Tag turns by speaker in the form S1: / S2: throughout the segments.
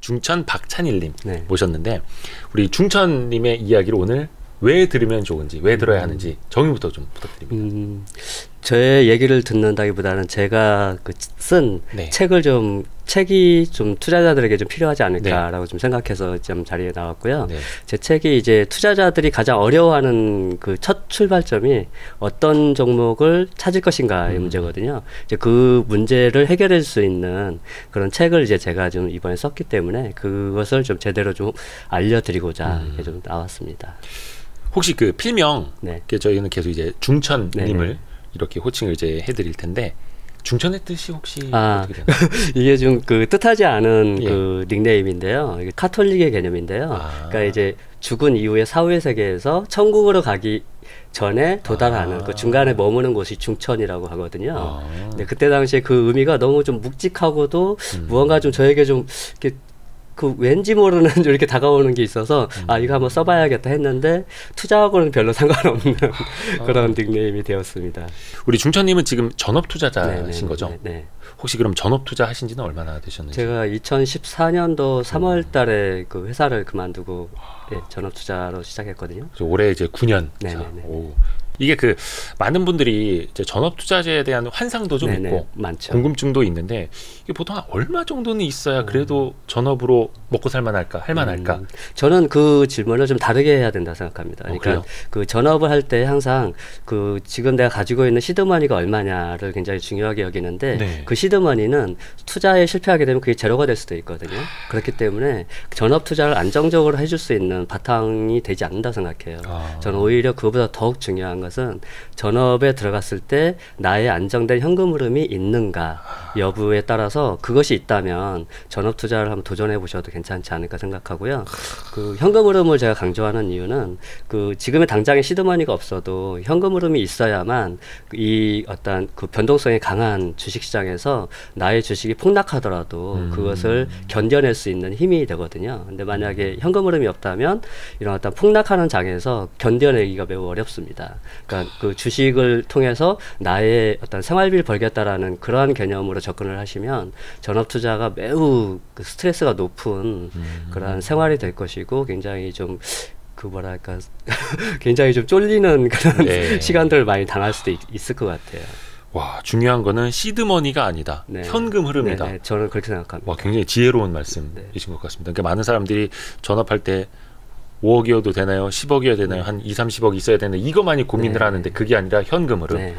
S1: 중천 박찬일님
S2: 네.
S1: 모셨는데 우리 중천님의 이야기를 오늘 왜 들으면 좋은지, 왜 들어야 하는지 정의부터 좀 부탁드립니다.
S2: 제 얘기를 듣는다기보다는 제가 쓴
S1: 네.
S2: 책이 좀 투자자들에게 좀 필요하지 않을까라고 좀 생각해서 좀 자리에 나왔고요.
S1: 네.
S2: 제 책이 이제 투자자들이 가장 어려워하는 그 첫 출발점이 어떤 종목을 찾을 것인가의 문제거든요. 이제 그 문제를 해결할 수 있는 그런 책을 이제 제가 좀 이번에 썼기 때문에 그것을 좀 제대로 좀 알려드리고자 좀 나왔습니다.
S1: 혹시 그 필명,
S2: 네.
S1: 저희는 계속 이제 중천님을
S2: 네네.
S1: 이렇게 호칭을 이제 해드릴 텐데 중천의 뜻이 혹시 어떻게 되나요?
S2: 이게 좀 그 뜻하지 않은
S1: 예.
S2: 그 닉네임인데요. 이게 카톨릭의 개념인데요. 그러니까 이제 죽은 이후의 사후의 세계에서 천국으로 가기 전에 도달하는 그 중간에 머무는 곳이 중천이라고 하거든요. 근데 그때 당시에 그 의미가 너무 좀 묵직하고도 무언가 좀 저에게 좀 이렇게 그 왠지 모르는 이렇게 다가오는 게 있어서 이거 한번 써봐야겠다 했는데 투자하고는 별로 상관없는 그런 닉네임이 되었습니다.
S1: 우리 중천님은 지금 전업 투자자신
S2: 네네.
S1: 거죠?
S2: 네.
S1: 혹시 그럼 전업 투자 하신 지는 얼마나 되셨는지?
S2: 제가 2014년도 3월 달에 그 회사를 그만두고 전업 투자로 시작했거든요.
S1: 올해 이제 9년.
S2: 네네네.
S1: 오. 이게 그 많은 분들이 이제 전업 투자자에 대한 환상도 좀
S2: 네네.
S1: 있고
S2: 많죠.
S1: 궁금증도 있는데 이게 보통 한 얼마 정도는 있어야 그래도 전업으로 먹고 살만할까, 할만할까?
S2: 저는 그 질문을 좀 다르게 해야 된다 생각합니다. 그러니까
S1: 그래요?
S2: 그 전업을 할 때 항상 그 지금 내가 가지고 있는 시드머니가 얼마냐를 굉장히 중요하게 여기는데
S1: 네.
S2: 그 시드머니는 투자에 실패하게 되면 그게 제로가 될 수도 있거든요. 그렇기 때문에 전업 투자를 안정적으로 해줄 수 있는 바탕이 되지 않는다 생각해요. 저는 오히려 그보다 더욱 중요한 것은 전업에 들어갔을 때 나의 안정된 현금 흐름이 있는가 여부에 따라서 그것이 있다면 전업 투자를 한번 도전해 보셔도 괜찮지 않을까 생각하고요. 그 현금 흐름을 제가 강조하는 이유는 그 지금의 당장의 시드머니가 없어도 현금 흐름이 있어야만 이 어떤 그 변동성이 강한 주식시장에서 나의 주식이 폭락하더라도 그것을 견뎌낼 수 있는 힘이 되거든요. 근데 만약에 현금 흐름이 없다면 이런 어떤 폭락하는 장에서 견뎌내기가 매우 어렵습니다. 그러니까 그 주식을 통해서 나의 어떤 생활비를 벌겠다라는 그러한 개념으로 접근을 하시면 전업 투자가 매우 그 스트레스가 높은 그러한 생활이 될 것이고 굉장히 좀 그 뭐랄까 굉장히 좀 쫄리는 그런
S1: 네.
S2: 시간들을 많이 당할 수도 있을 것 같아요.
S1: 와, 중요한 거는 시드머니가 아니다.
S2: 네.
S1: 현금 흐름이다.
S2: 네네, 저는 그렇게 생각합니다.
S1: 와, 굉장히 지혜로운 말씀이신 것 같습니다. 그러니까 많은 사람들이 전업할 때 5억이어도 되나요? 10억이어야 되나요? 한 2, 30억 있어야 되나요? 이거만이 고민을 하는데 그게 아니라 현금 흐름.
S2: 네.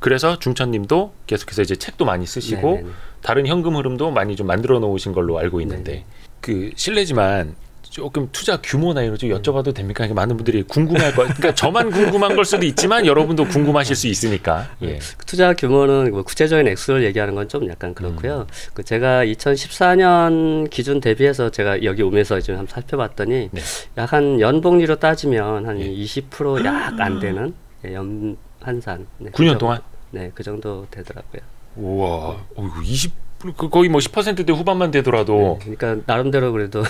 S1: 그래서 중천님도 계속해서 이제 책도 많이 쓰시고
S2: 네네네.
S1: 다른 현금 흐름도 많이 좀 만들어 놓으신 걸로 알고 있는데 그 실례지만 조금 투자 규모나 이런 거 좀 여쭤봐도 됩니까? 그러니까 많은 분들이 궁금할 거, 그러니까 저만 궁금한 걸 수도 있지만 여러분도 궁금하실 수 있으니까. 예.
S2: 투자 규모는 뭐 구체적인 액수를 얘기하는 건 좀 약간 그렇고요. 그 제가 2014년 기준 대비해서 제가 여기 오면서 좀 한번 살펴봤더니
S1: 네.
S2: 약 한 연복리로 따지면 한 20% 약 안 되는 연환산. 네,
S1: 9년 동안?
S2: 네, 그 정도 되더라고요.
S1: 우와, 어이구, 거의 뭐 10%대 후반만 되더라도.
S2: 네, 그러니까 나름대로 그래도.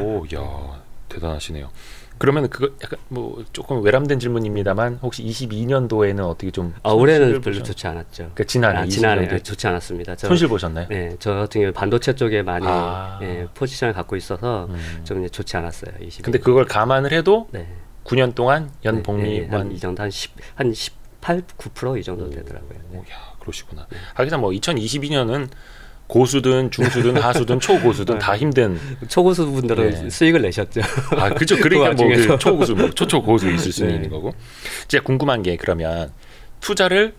S1: 오, 야, 대단하시네요. 그러면 그거 약간 뭐 조금 외람된 질문입니다만 혹시 22년도에는 어떻게 좀
S2: 올해는 별로 좋지 않았죠.
S1: 그러니까 지난해
S2: 지난해 좋지 않았습니다.
S1: 손실 보셨나요?
S2: 네, 저 같은 경우 반도체 쪽에 많이 포지션을 갖고 있어서 좀 이제 좋지 않았어요. 22년.
S1: 근데 그걸 감안을 해도
S2: 네.
S1: 9년 동안 연복리만
S2: 이 정도 한 18, 9% 이 정도 되더라고요. 네.
S1: 야, 그러시구나. 하기사 뭐 2022년은 고수든 중수든 하수든 초고수든 다 힘든
S2: 초고수 분들은 수익을 내셨죠.
S1: 그죠. 그러니까
S2: 그
S1: 뭐 그 초고수, 뭐 초초고수 있을 수는 있는 거고. 제가 궁금한 게 그러면 투자를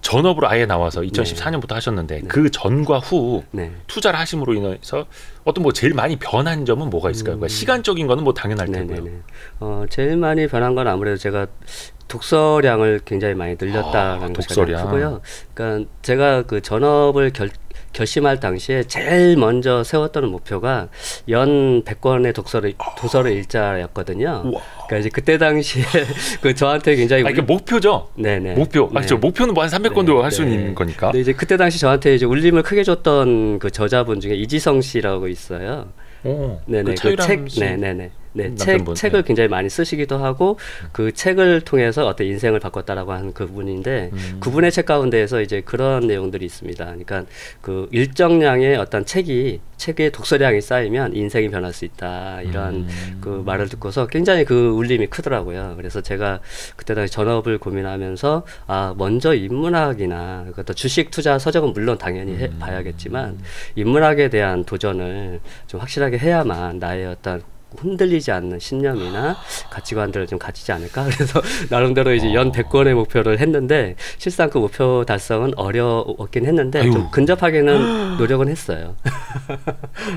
S1: 전업으로 아예 나와서 2014년부터 하셨는데 그 전과 후 투자를 하심으로 인해서 어떤 뭐 제일 많이 변한 점은 뭐가 있을까요? 그러니까 시간적인 거는 뭐 당연할 테고요.
S2: 제일 많이 변한 건 아무래도 제가 독서량을 굉장히 많이 늘렸다는 것이 가장 크고요. 그러니까 제가 그 전업을 결심할 당시에 제일 먼저 세웠던 목표가 연 100권의 도서를 읽자였거든요. 그러니까 이제 그때 당시에 그 저한테 굉장히
S1: 이게 목표죠.
S2: 네네.
S1: 목표. 저 목표는 뭐 한 300권도 할 수 있는 거니까.
S2: 근데 이제 그때 당시 저한테 이제 울림을 크게 줬던 그 저자분 중에 이지성 씨라고 있어요.
S1: 네네. 그 책,
S2: 네네네. 네, 책을 굉장히 많이 쓰시기도 하고 그 책을 통해서 어떤 인생을 바꿨다라고 하는 그분인데 그분의 책 가운데에서 이제 그런 내용들이 있습니다. 그러니까 그 일정량의 어떤 책의 독서량이 쌓이면 인생이 변할 수 있다 이런 그 말을 듣고서 굉장히 그 울림이 크더라고요. 그래서 제가 그때 당시 전업을 고민하면서 먼저 인문학이나 어떤 주식 투자 서적은 물론 당연히 봐야겠지만 인문학에 대한 도전을 좀 확실하게 해야만 나의 어떤 흔들리지 않는 신념이나 가치관들을 좀 가지지 않을까. 그래서 나름대로 이제 연 100권의 목표를 했는데 실상 그 목표 달성은 어려웠긴 했는데 좀 근접하게는 노력은 했어요.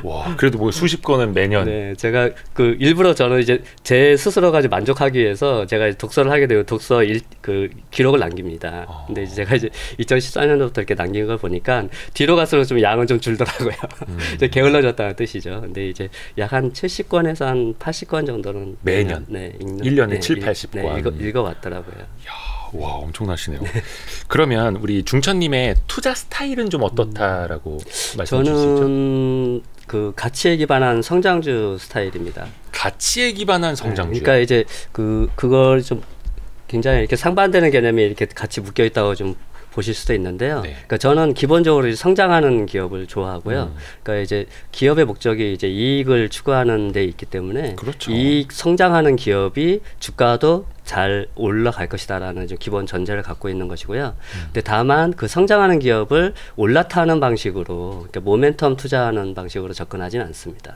S1: 와, 그래도 뭐 수십 권은 매년.
S2: 네, 제가 그 일부러 저는 이제 제 스스로가 이제 만족하기 위해서 제가 이제 독서를 하게 되고 그 기록을 남깁니다. 근데 이제 제가 이제 2014년도부터 이렇게 남긴 걸 보니까 뒤로 갈수록 좀 양은 좀 줄더라고요. 이제 게을러졌다는 뜻이죠. 근데 이제 약 한 70권에서 한 80권 정도는
S1: 매년
S2: 읽는,
S1: 1년에 7, 80권
S2: 읽어왔더라고요.
S1: 이야, 와, 엄청나시네요. 그러면 우리 중천님의 투자 스타일은 좀 어떻다라고 말씀해 주실 수 있죠?
S2: 저는 그 가치에 기반한 성장주 스타일입니다.
S1: 가치에 기반한 성장주.
S2: 그러니까 이제 그걸 좀 굉장히 이렇게 상반되는 개념이 이렇게 같이 묶여 있다고 좀 보실 수도 있는데요. 그러니까 저는 기본적으로 이제 성장하는 기업을 좋아하고요. 그러니까 이제 기업의 목적이 이제 이익을 추구하는 데 있기 때문에
S1: 그렇죠.
S2: 이익 성장하는 기업이 주가도 잘 올라갈 것이다라는 좀 기본 전제를 갖고 있는 것이고요. 근데 다만 그 성장하는 기업을 올라타는 방식으로, 그러니까 모멘텀 투자하는 방식으로 접근하지는 않습니다.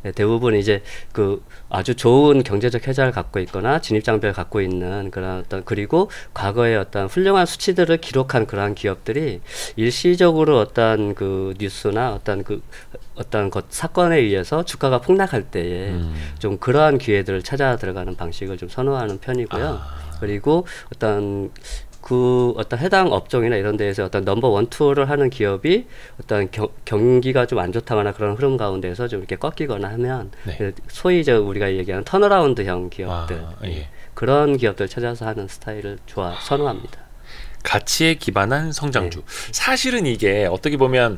S2: 네, 대부분 이제 그 아주 좋은 경제적 혜자를 갖고 있거나 진입 장벽을 갖고 있는 그런 어떤, 그리고 과거의 어떤 훌륭한 수치들을 기록한 그러한 기업들이 일시적으로 어떤 그 뉴스나 어떤 사건에 의해서 주가가 폭락할 때에 좀 그러한 기회들을 찾아 들어가는 방식을 좀 선호하는 편이고요. 그리고 어떤 해당 업종이나 이런 데에서 어떤 넘버 원, 투를 하는 기업이 어떤 경기가 좀 안 좋다거나 그런 흐름 가운데서 좀 이렇게 꺾이거나 하면 소위 우리가 얘기하는 턴어라운드형 기업들, 그런 기업들 찾아서 하는 스타일을 선호합니다.
S1: 가치에 기반한 성장주. 사실은 이게 어떻게 보면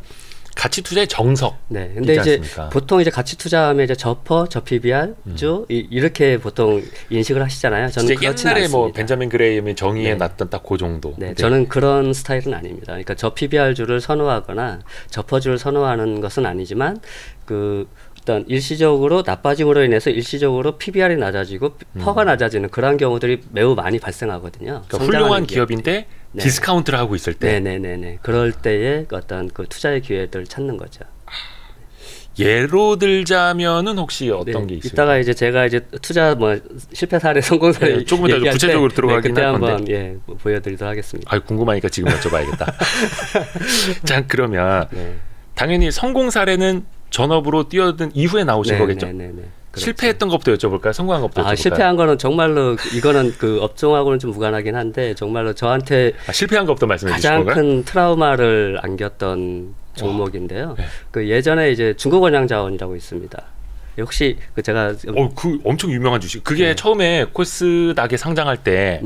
S1: 가치 투자의 정석.
S2: 네. 근데 이제 않습니까? 보통 이제 가치 투자하면 이제 저퍼, 저PBR주 이렇게 보통 인식을 하시잖아요. 저는 그렇지 않습니다.
S1: 옛날에 뭐 벤자민 그레이엄이 정의해 놨던 딱 그 정도.
S2: 네. 저는 그런 스타일은 아닙니다. 그러니까 저PBR주를 선호하거나 저퍼주를 선호하는 것은 아니지만 일단 일시적으로 나빠짐으로 인해서 일시적으로 PBR이 낮아지고 퍼가 낮아지는 그런 경우들이 매우 많이 발생하거든요.
S1: 그러니까 훌륭한 기업인데 디스카운트를 하고 있을 때.
S2: 네네네네. 그럴 때에 어떤 그 투자의 기회들을 찾는 거죠.
S1: 예로 들자면은 혹시 어떤 게 있어요?
S2: 이따가 이제 제가 이제 투자 실패 사례, 성공 사례
S1: 조금 더 구체적으로 들어가긴
S2: 그때
S1: 할 건데.
S2: 한번 보여드리도록 하겠습니다.
S1: 궁금하니까 지금 여쭤봐야겠다. 자, 그러면 당연히 성공 사례는 전업으로 뛰어든 이후에 나오신 거겠죠?
S2: 네네네. 그렇죠.
S1: 실패했던 것부터 여쭤볼까요? 성공한 것부터 여쭤볼까요?
S2: 실패한 거는 정말로 이거는 그 업종하고는 좀 무관하긴 한데 정말로 저한테
S1: 실패한 것부터 말씀해 주실 건가요?
S2: 가장 큰 트라우마를 안겼던 종목인데요. 그 예전에 이제 중국원양자원이라고 있습니다. 혹시 제가
S1: 그 엄청 유명한 주식. 그게 처음에 코스닥에 상장할 때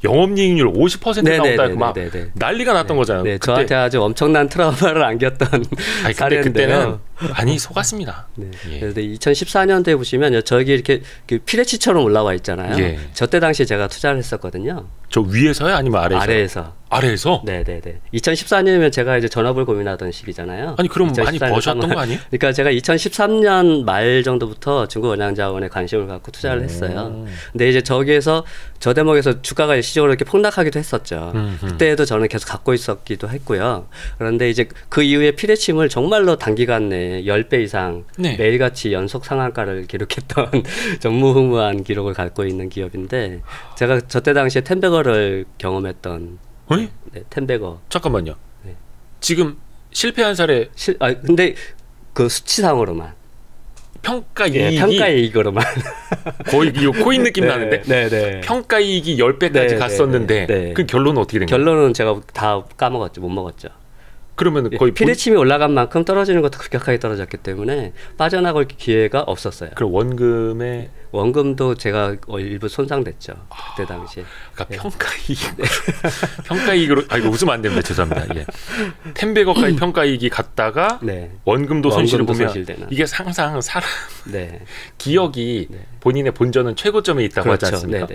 S1: 영업이익률 50% 나온다고 막 난리가 났던 거잖아요.
S2: 네, 그때, 저한테 아주 엄청난 트라우마를 안겼던 사례인데요.
S1: 그때는 많이 속았습니다.
S2: 그런데 2014년도에 보시면 저기 이렇게 피레치처럼 올라와 있잖아요. 저 때 당시에 제가 투자를 했었거든요.
S1: 저 위에서요? 아니면 아래에서? 아래에서?
S2: 네네네. 2014년이면 제가 이제 전업을 고민하던 시기잖아요.
S1: 아니 그럼 많이 버셨던 거 아니에요?
S2: 그러니까 제가 2013년 말 정도부터 중국원양자원에 관심을 갖고 투자를 했어요. 근데 이제 저기에서 저 대목에서 주가가 일시적으로 이렇게 폭락하기도 했었죠. 그때도 저는 계속 갖고 있었기도 했고요. 그런데 이제 그 이후에 피레침을 정말로 단기간 내에 10배 이상 매일같이 연속 상한가를 기록했던 전무후무한 기록을 갖고 있는 기업인데 제가 저 때 당시에 텐베거를 경험했던 텐베거.
S1: 잠깐만요. 지금 실패한 사례.
S2: 근데 그 수치상으로만. 평가이익으로만.
S1: 거의 코인 느낌 나는데. 평가이익이 10배까지 갔었는데 그 결론은 어떻게 된 거예요?
S2: 결론은 제가 다 까먹었죠. 못 먹었죠.
S1: 그러면 거의
S2: 피레침이 올라간 만큼 떨어지는 것도 급격하게 떨어졌기 때문에 빠져나갈 기회가 없었어요.
S1: 그럼
S2: 원금도 제가 일부 손상됐죠. 그때 당시에.
S1: 그러니까 평가이익, 평가이익으로 이거 웃으면 안 됩니다. 죄송합니다. 예. 10백억까지 평가이익이 갔다가 원금도 손실을 보면 손실되는. 이게 항상 사람 기억이 본인의 본전은 최고점에 있다고 하지 않습니까?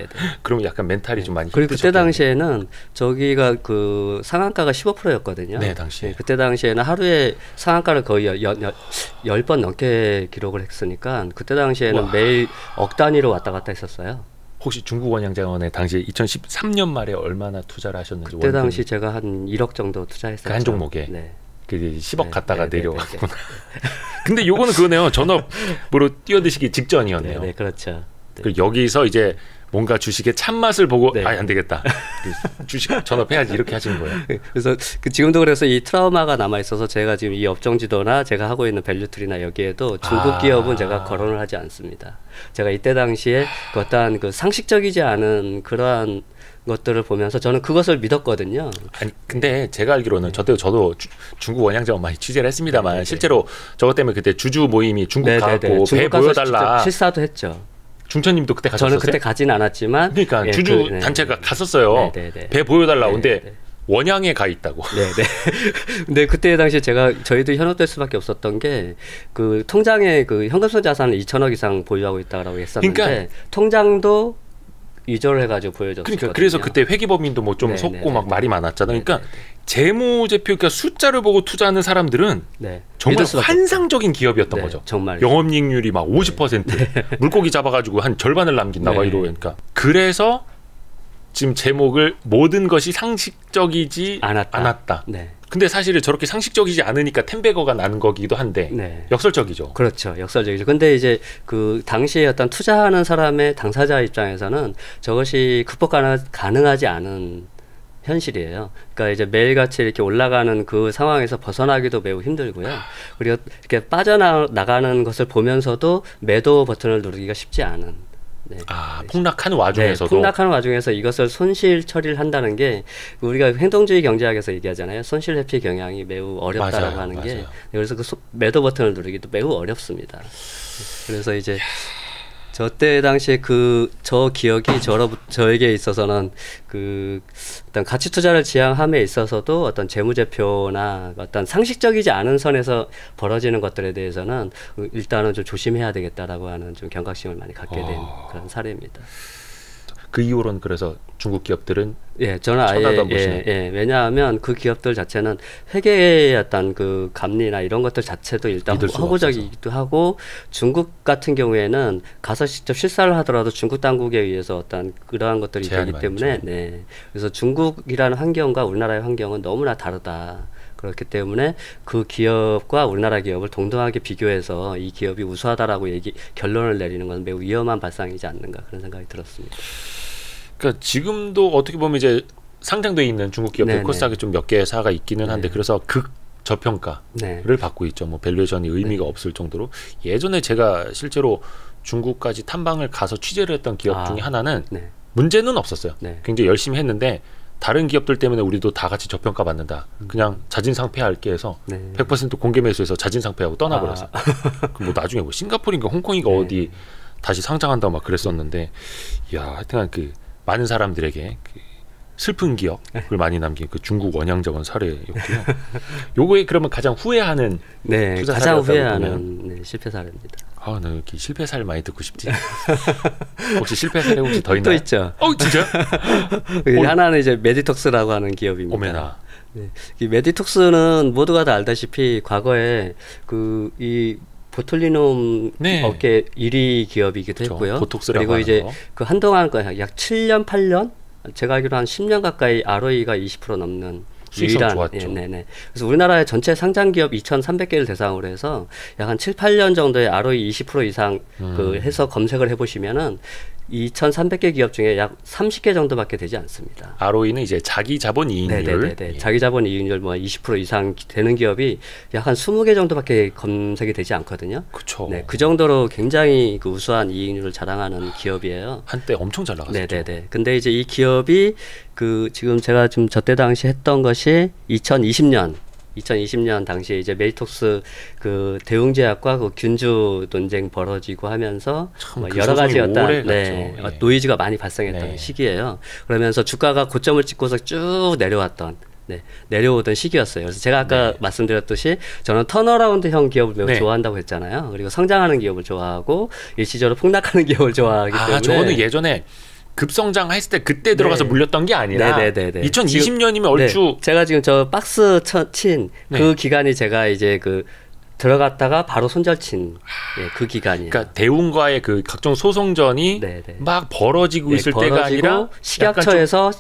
S1: 그럼 약간 멘탈이 좀 많이 힘드셨겠네요.
S2: 그리고 그때 당시에는 저기가 그 상한가가 15%였거든요.
S1: 네, 당시에.
S2: 그때 당시에는 하루에 상한가를 거의 10번 넘게 기록을 했으니까 그때 당시에는 매일 억 단위로 왔다 갔다 했었어요.
S1: 혹시 중국 원양자원에 당시 2013년 말에 얼마나 투자를 하셨는지?
S2: 그때 당시 제가 한 1억 정도 투자했었죠.
S1: 그 한 종목에? 그 10억 갔다가 내려왔구나. 근데 요거는 그거네요. 전업으로 뛰어드시기 직전이었네요.
S2: 네, 그렇죠.
S1: 그리고 여기서 이제 뭔가 주식의 참맛을 보고 안 되겠다. 주식 전업해야지 이렇게 하시는 거예요.
S2: 그래서 지금도 그래서 이 트라우마가 남아 있어서 제가 지금 이 업종 지도나 제가 하고 있는 밸류트리나 여기에도 중국 기업은 제가 거론을 하지 않습니다. 제가 이때 당시에 그 어떠한 그 상식적이지 않은 그러한 것들을 보면서 저는 그것을 믿었거든요.
S1: 아니 근데 제가 알기로는 저도 중국 원양자원 많이 취재를 했습니다만 실제로 저것 때문에 그때 주주 모임이 중국 가고 배 보여달라
S2: 실사도 했죠.
S1: 중천님도 그때 가셨어요?
S2: 저는 그때 가진 않았지만
S1: 그러니까 주주 단체가 갔었어요. 배 보여달라. 근데 원양에 가 있다고.
S2: 근데 그때 당시에 저희도 현혹될 수밖에 없었던 게 그 통장에 그 현금성 자산을 2천억 이상 보유하고 있다라고 했었는데 그러니까, 통장도 위조를 해가지고 보여줬거든요.
S1: 그래서 그때 회계법인도 뭐 좀 속고 막 말이 많았잖아요. 그러니까 재무제표, 그러니까 숫자를 보고 투자하는 사람들은 정말 환상적인 기업이었던 거죠.
S2: 정말
S1: 영업이익률이 막 50%, 물고기 잡아가지고 한 절반을 남긴다 막 이러니까. 그래서 지금 제목을 모든 것이 상식적이지 않았다. 근데 사실은 저렇게 상식적이지 않으니까 10백억가 나는 거기도 한데 역설적이죠.
S2: 그렇죠. 역설적이죠. 근데 이제 그 당시에 어떤 투자하는 사람의 당사자 입장에서는 저것이 극복 가능하지 않은 현실이에요. 그러니까 이제 매일같이 이렇게 올라가는 그 상황에서 벗어나기도 매우 힘들고요. 그리고 이렇게 빠져나가는 것을 보면서도 매도 버튼을 누르기가 쉽지 않은.
S1: 폭락하는 와중에서도
S2: 폭락하는 와중에서 이것을 손실 처리를 한다는 게 우리가 행동주의 경제학에서 얘기하잖아요. 손실 회피 경향이 매우 어렵다라고 하는 게 그래서 그 매도 버튼을 누르기도 매우 어렵습니다. 그래서 이제 저때 당시에 저 기억이 저에게 있어서는 그 어떤 가치 투자를 지향함에 있어서도 어떤 재무제표나 어떤 상식적이지 않은 선에서 벌어지는 것들에 대해서는 일단은 좀 조심해야 되겠다라고 하는 좀 경각심을 많이 갖게 된 그런 사례입니다.
S1: 그 이후로는 그래서 중국 기업들은
S2: 저는 아예 왜냐하면 그 기업들 자체는 회계의 어떤 그 감리나 이런 것들 자체도 일단 허구적이기도 하고 중국 같은 경우에는 가서 직접 실사를 하더라도 중국 당국에 의해서 어떤 그러한 것들이 되기 때문에 그래서 중국이라는 환경과 우리나라의 환경은 너무나 다르다. 그렇기 때문에 그 기업과 우리나라 기업을 동등하게 비교해서 이 기업이 우수하다라고 결론을 내리는 건 매우 위험한 발상이지 않는가 그런 생각이 들었습니다.
S1: 그러니까 지금도 어떻게 보면 이제 상장돼 있는 중국 기업들 코스닥에 좀 몇 개사가 있기는 한데 그래서 저평가를 받고 있죠. 뭐 밸류에이션이 의미가 없을 정도로. 예전에 제가 실제로 중국까지 탐방을 가서 취재를 했던 기업 중에 하나는 문제는 없었어요. 굉장히 열심히 했는데 다른 기업들 때문에 우리도 다 같이 저평가 받는다. 그냥 자진상폐할게 해서 100% 공개 매수해서 자진상폐하고 떠나버렸어요. 뭐 나중에 뭐 싱가포르인가 홍콩인가 어디 다시 상장한다고 막 그랬었는데, 하여튼 그 많은 사람들에게 그 슬픈 기억을 많이 남긴 그 중국 원양자원 사례였고요. 요거에 그러면 가장 후회하는 투자
S2: 가장 후회하는 실패 사례입니다.
S1: 나 이렇게 실패 사례 많이 듣고 싶지. 혹시 실패 사례 혹시 더 있나요?
S2: 또 있죠.
S1: 진짜?
S2: 하나는 이제 메디톡스라고 하는 기업입니다.
S1: 오메나.
S2: 이 메디톡스는 모두가 다 알다시피 과거에 이 보툴리눔 업계 1위 기업이기도 했고요. 그리고 이제 그 한동안 약 7년, 8년 제가 알기로 한 10년 가까이 ROE가 20% 넘는
S1: 유일한 좋았죠.
S2: 그래서 우리나라의 전체 상장 기업 2,300개를 대상으로 해서 약 한 7, 8년 정도의 ROE 20% 이상 해서 검색을 해보시면은 2,300개 기업 중에 약 30개 정도밖에 되지 않습니다.
S1: ROE는 이제 자기 자본 이익률.
S2: 자기 자본 이익률 뭐 20% 이상 되는 기업이 약 한 20개 정도밖에 검색이 되지 않거든요.
S1: 그렇죠.
S2: 그 정도로 굉장히 그 우수한 이익률을 자랑하는 기업이에요.
S1: 한때 엄청 잘 나갔었죠.
S2: 근데 이제 이 기업이 지금 제가 좀 저때 당시 했던 것이 2020년 2020년 당시에 이제 메이톡스 그 대웅제약과 그 균주 논쟁 벌어지고 하면서 뭐 여러 가지 어떤 노이즈가 많이 발생했던 시기예요. 그러면서 주가가 고점을 찍고서 쭉 내려왔던 내려오던 시기였어요. 그래서 제가 아까 말씀드렸듯이 저는 턴어라운드형 기업을 매우 좋아한다고 했잖아요. 그리고 성장하는 기업을 좋아하고 일시적으로 폭락하는 기업을 좋아하기 때문에
S1: 저는 예전에 급성장했을 때 그때 들어가서 물렸던 게 아니라 2020년이면 얼추
S2: 제가 지금 저 박스 친 그 기간이 제가 이제 그 들어갔다가 바로 손절친 그 기간이에요.
S1: 그러니까 대웅과의 그 각종 소송전이 막 벌어지고 있을 때가 아니라
S2: 식약처에서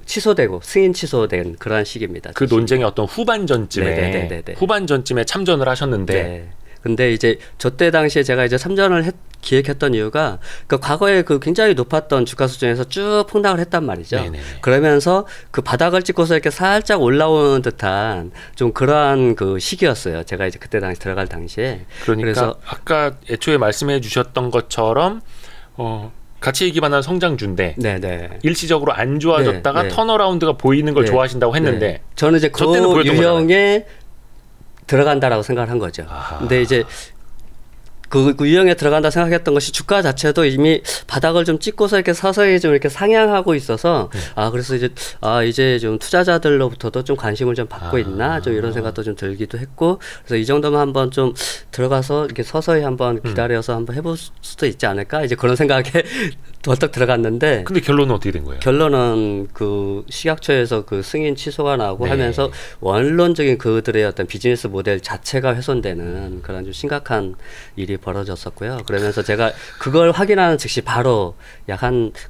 S2: 취소되고 승인 취소된 그러한 시기입니다.
S1: 그 논쟁의 어떤 후반전쯤에 참전을 하셨는데
S2: 근데 이제 저 때 당시에 제가 이제 참전을 기획했던 이유가 그 과거에 그 굉장히 높았던 주가 수준에서 쭉 폭락을 했단 말이죠. 그러면서 그 바닥을 찍고서 이렇게 살짝 올라오는 듯한 좀 그러한 그 시기였어요. 제가 이제 그때 당시 들어갈 당시에.
S1: 그러니까 그래서 아까 애초에 말씀해 주셨던 것처럼 가치에 기반한 성장주인데 일시적으로 안 좋아졌다가 턴어라운드가 보이는 걸 좋아하신다고 했는데
S2: 저는 이제 그 유형에 들어간다라고 생각을 한 거죠. 근데 이제 그 유형에 들어간다 생각했던 것이 주가 자체도 이미 바닥을 좀 찍고서 이렇게 서서히 좀 이렇게 상향하고 있어서 그래서 이제 좀 투자자들로부터도 좀 관심을 좀 받고 있나 좀 이런 생각도 좀 들기도 했고 그래서 이 정도면 한번 좀 들어가서 이렇게 서서히 한번 기다려서 한번 해볼 수도 있지 않을까 이제 그런 생각에 벌떡 들어갔는데
S1: 근데 결론은 어떻게 된 거예요?
S2: 결론은 그 식약처에서 그 승인 취소가 나고 하면서 원론적인 그들의 어떤 비즈니스 모델 자체가 훼손되는 그런 좀 심각한 일이 벌어졌었고요. 그러면서 제가 그걸 확인하는 즉시 바로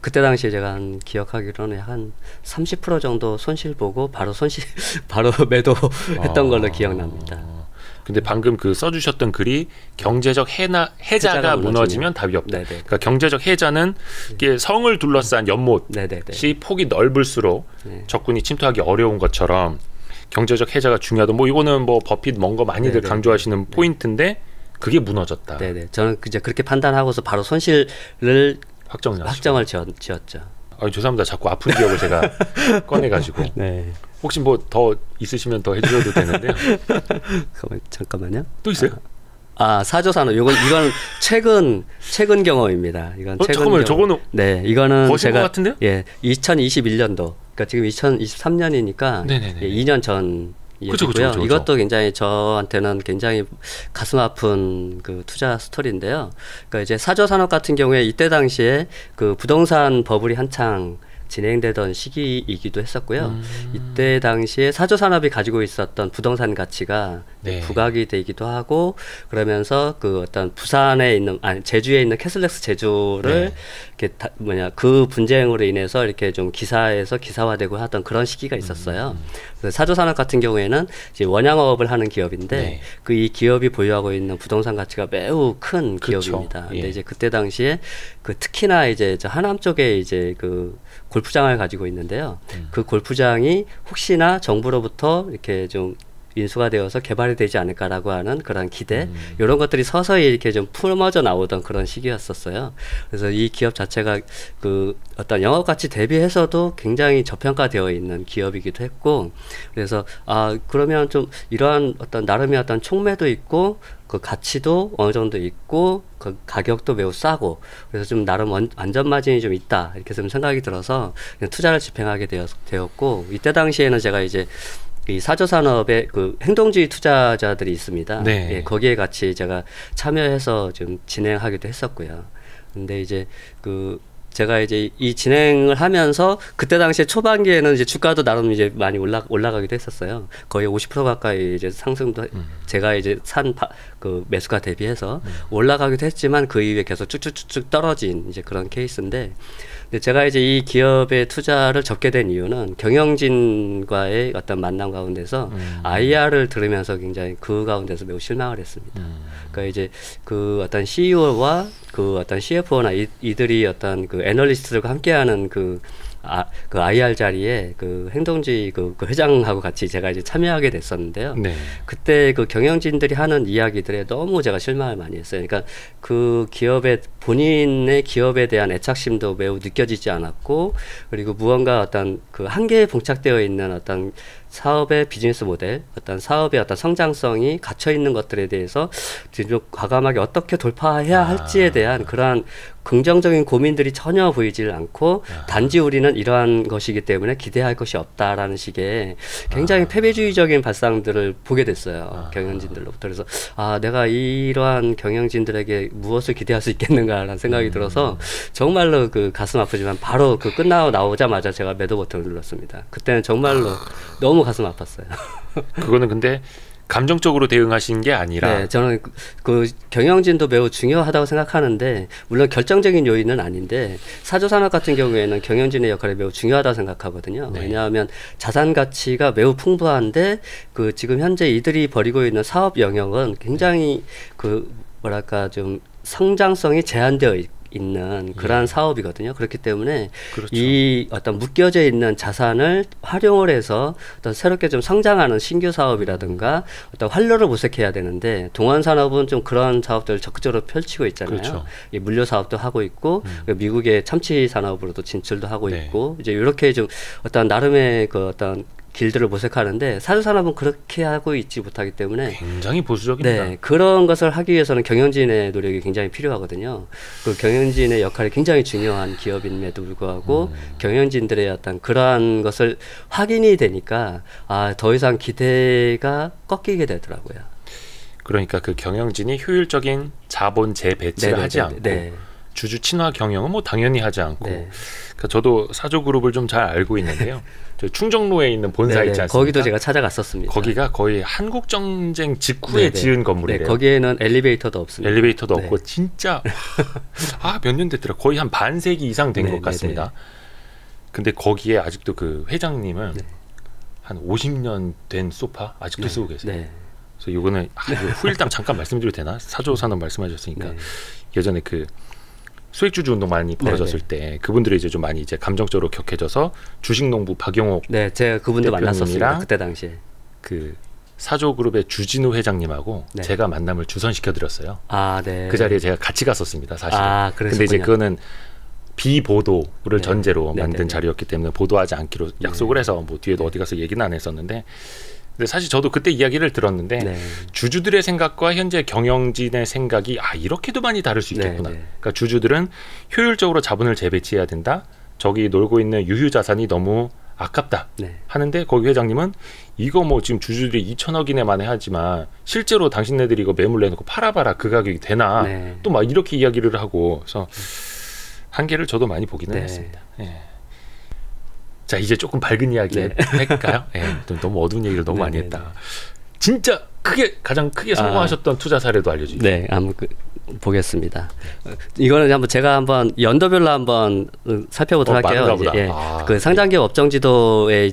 S2: 그때 당시에 제가 기억하기로는 약 한 30% 정도 손실 보고 바로 매도했던 걸로 기억납니다.
S1: 근데 방금 그 써주셨던 글이 경제적 해자가 무너지면 답이 없다. 그러니까 경제적 해자는 이게 성을 둘러싼 연못이 폭이 넓을수록 적군이 침투하기 어려운 것처럼 경제적 해자가 중요하다. 뭐 이거는 뭐 버핏 뭔가 많이들 강조하시는 포인트인데 그게 무너졌다.
S2: 저는 이제 그렇게 판단하고서 바로 손실을 확정을 지었죠.
S1: 죄송합니다. 자꾸 아픈 기억을 제가 꺼내가지고. 혹시 뭐 더 있으시면 더 해주셔도 되는데요.
S2: 잠깐만요.
S1: 또 있어요?
S2: 사조산업. 이건 최근 경험입니다. 이건 최근
S1: 잠깐만요. 저거는
S2: 이거는
S1: 버신 것 같은데요?
S2: 2021년도. 그러니까 지금 2023년이니까 2년 전.
S1: 그쵸.
S2: 이것도 굉장히 저한테는 굉장히 가슴 아픈 그 투자 스토리인데요. 그러니까 이제 사조산업 같은 경우에 이때 당시에 그 부동산 버블이 한창 진행되던 시기이기도 했었고요. 이때 당시에 사조산업이 가지고 있었던 부동산 가치가 부각이 되기도 하고 그러면서 그 어떤 부산에 있는 제주에 있는 캐슬렉스 제주를 이렇게 그 분쟁으로 인해서 이렇게 좀 기사에서 기사화되고 하던 그런 시기가 있었어요. 그래서 사조산업 같은 경우에는 이제 원양업을 하는 기업인데 그 이 기업이 보유하고 있는 부동산 가치가 매우 큰 기업입니다. 근데 이제 그때 당시에 그 특히나 이제 저 하남 쪽에 이제 그 골프장을 가지고 있는데요. 그 골프장이 혹시나 정부로부터 이렇게 좀 인수가 되어서 개발이 되지 않을까라고 하는 그런 기대 이런 것들이 서서히 이렇게 좀 품어져 나오던 그런 시기였었어요. 그래서 이 기업 자체가 그 어떤 영업 가치 대비해서도 굉장히 저평가되어 있는 기업이기도 했고 그래서 그러면 좀 이러한 어떤 나름의 어떤 촉매도 있고 그 가치도 어느 정도 있고 그 가격도 매우 싸고 그래서 좀 나름 안전 마진이 좀 있다 이렇게 좀 생각이 들어서 그냥 투자를 집행하게 되었고 이때 당시에는 제가 이제 이 사조산업의 그 행동주의 투자자들이 있습니다. 거기에 같이 제가 참여해서 좀 진행하기도 했었고요. 근데 이제 제가 이제 이 진행을 하면서 그때 당시에 초반기에는 이제 주가도 나름 이제 많이 올라가기도 했었어요. 거의 50% 가까이 이제 상승도 제가 이제 그 매수가 대비해서 올라가기도 했지만 그 이후에 계속 쭉쭉쭉 떨어진 이제 그런 케이스인데 근데 제가 이제 이 기업에 투자를 접게 된 이유는 경영진과의 어떤 만남 가운데서 IR을 들으면서 굉장히 그 가운데서 매우 실망을 했습니다. 그러니까 이제 그 어떤 CEO와 그 어떤 CFO나 이들이 어떤 그 애널리스트들과 함께하는 그 그 IR 자리에 그 행동주의 그 회장하고 같이 제가 이제 참여하게 됐었는데요. 네. 그때 그 경영진들이 하는 이야기들에 너무 제가 실망을 많이 했어요. 그러니까 그 본인의 기업에 대한 애착심도 매우 느껴지지 않았고, 그리고 무언가 어떤 그 한계에 봉착되어 있는 어떤 사업의 비즈니스 모델, 어떤 사업의 어떤 성장성이 갇혀 있는 것들에 대해서 좀 과감하게 어떻게 돌파해야 할지에 대한 그러한 긍정적인 고민들이 전혀 보이질 않고, 단지 우리는 이러한 것이기 때문에 기대할 것이 없다라는 식의 굉장히 패배주의적인 발상들을 보게 됐어요. 경영진들로부터. 그래서 내가 이러한 경영진들에게 무엇을 기대할 수 있겠는가라는 생각이 들어서 정말로 그 가슴 아프지만 바로 그 끝나고 나오자마자 제가 매도 버튼을 눌렀습니다. 그때는 정말로 너무 가슴 아팠어요.
S1: 그거는 근데 감정적으로 대응하신 게 아니라,
S2: 네, 저는 그 경영진도 매우 중요하다고 생각하는데, 물론 결정적인 요인은 아닌데 사조산업 같은 경우에는 경영진의 역할이 매우 중요하다고 생각하거든요. 네. 왜냐하면 자산 가치가 매우 풍부한데 그 지금 현재 이들이 벌이고 있는 사업 영역은 굉장히 그 뭐랄까 좀 성장성이 제한되어 있는 그러한 사업이거든요. 그렇기 때문에 그렇죠. 이 어떤 묶여져 있는 자산을 활용을 해서 어떤 새롭게 좀 성장하는 신규 사업이라든가 어떤 활로를 모색해야 되는데, 동환산업은 좀 그런 사업들을 적극적으로 펼치고 있잖아요. 그렇죠. 이 물류 사업도 하고 있고 미국의 참치 산업으로도 진출도 하고 있고, 이제 이렇게 좀 어떤 나름의 그 어떤 길들을 모색하는데, 사조산업은 그렇게 하고 있지 못하기 때문에
S1: 굉장히 보수적입니다.
S2: 네, 그런 것을 하기 위해서는 경영진의 노력이 굉장히 필요하거든요. 그 경영진의 역할이 굉장히 중요한 기업임에도 불구하고 경영진들의 어떤 그러한 것을 확인이 되니까 더 이상 기대가 꺾이게 되더라고요.
S1: 그러니까 그 경영진이 효율적인 자본 재배치를 하지 않고 주주 친화 경영은 뭐 당연히 하지 않고, 그러니까 저도 사조그룹을 좀 잘 알고 있는데요. 저 충정로에 있는 본사 있지 않습니까?
S2: 거기도 제가 찾아갔었습니다.
S1: 거기가 거의 한국전쟁 직후에 지은 건물이래요.
S2: 거기에는 엘리베이터도 없습니다.
S1: 엘리베이터도 없고 진짜 몇 년 됐더라. 거의 한 반세기 이상 된 것 같습니다. 근데 거기에 아직도 그 회장님은 한 50년 된 소파 아직도 쓰고 계세요. 그래서 이거는 후일담 잠깐 말씀드려도 되나? 사조산업 말씀하셨으니까 예전에 그 수익주주 운동 많이 벌어졌을 때 그분들이 이제 좀 많이 이제 감정적으로 격해져서 주식농부 박용옥
S2: 제가 그분도 만났었습니다. 그때 당시에
S1: 그 사조그룹의 주진우 회장님하고 제가 만남을 주선시켜 드렸어요. 그 자리에 제가 같이 갔었습니다, 사실. 근데 이제 그거는 비보도를 전제로 만든 자리였기 때문에 보도하지 않기로 약속을 해서 뭐 뒤에도 어디 가서 얘기는 안 했었는데, 근데 사실 저도 그때 이야기를 들었는데 주주들의 생각과 현재 경영진의 생각이 이렇게도 많이 다를 수 있겠구나. 그러니까 주주들은 효율적으로 자본을 재배치해야 된다. 저기 놀고 있는 유휴 자산이 너무 아깝다 하는데, 거기 회장님은 이거 뭐 지금 주주들이 2천억이네 만에 하지만 실제로 당신네들이 이거 매물 내놓고 팔아봐라 그 가격이 되나. 또 막 이렇게 이야기를 하고, 그래서 한계를 저도 많이 보기는 했습니다. 자, 이제 조금 밝은 이야기 할까요? 너무 어두운 얘기를 너무 많이 했다. 진짜 가장 크게 성공하셨던 투자 사례도 알려주시죠.
S2: 네, 한번 보겠습니다. 이거는 제가 한번 연도별로 한번 살펴보도록 할게요. 그 상장기업 업종지도에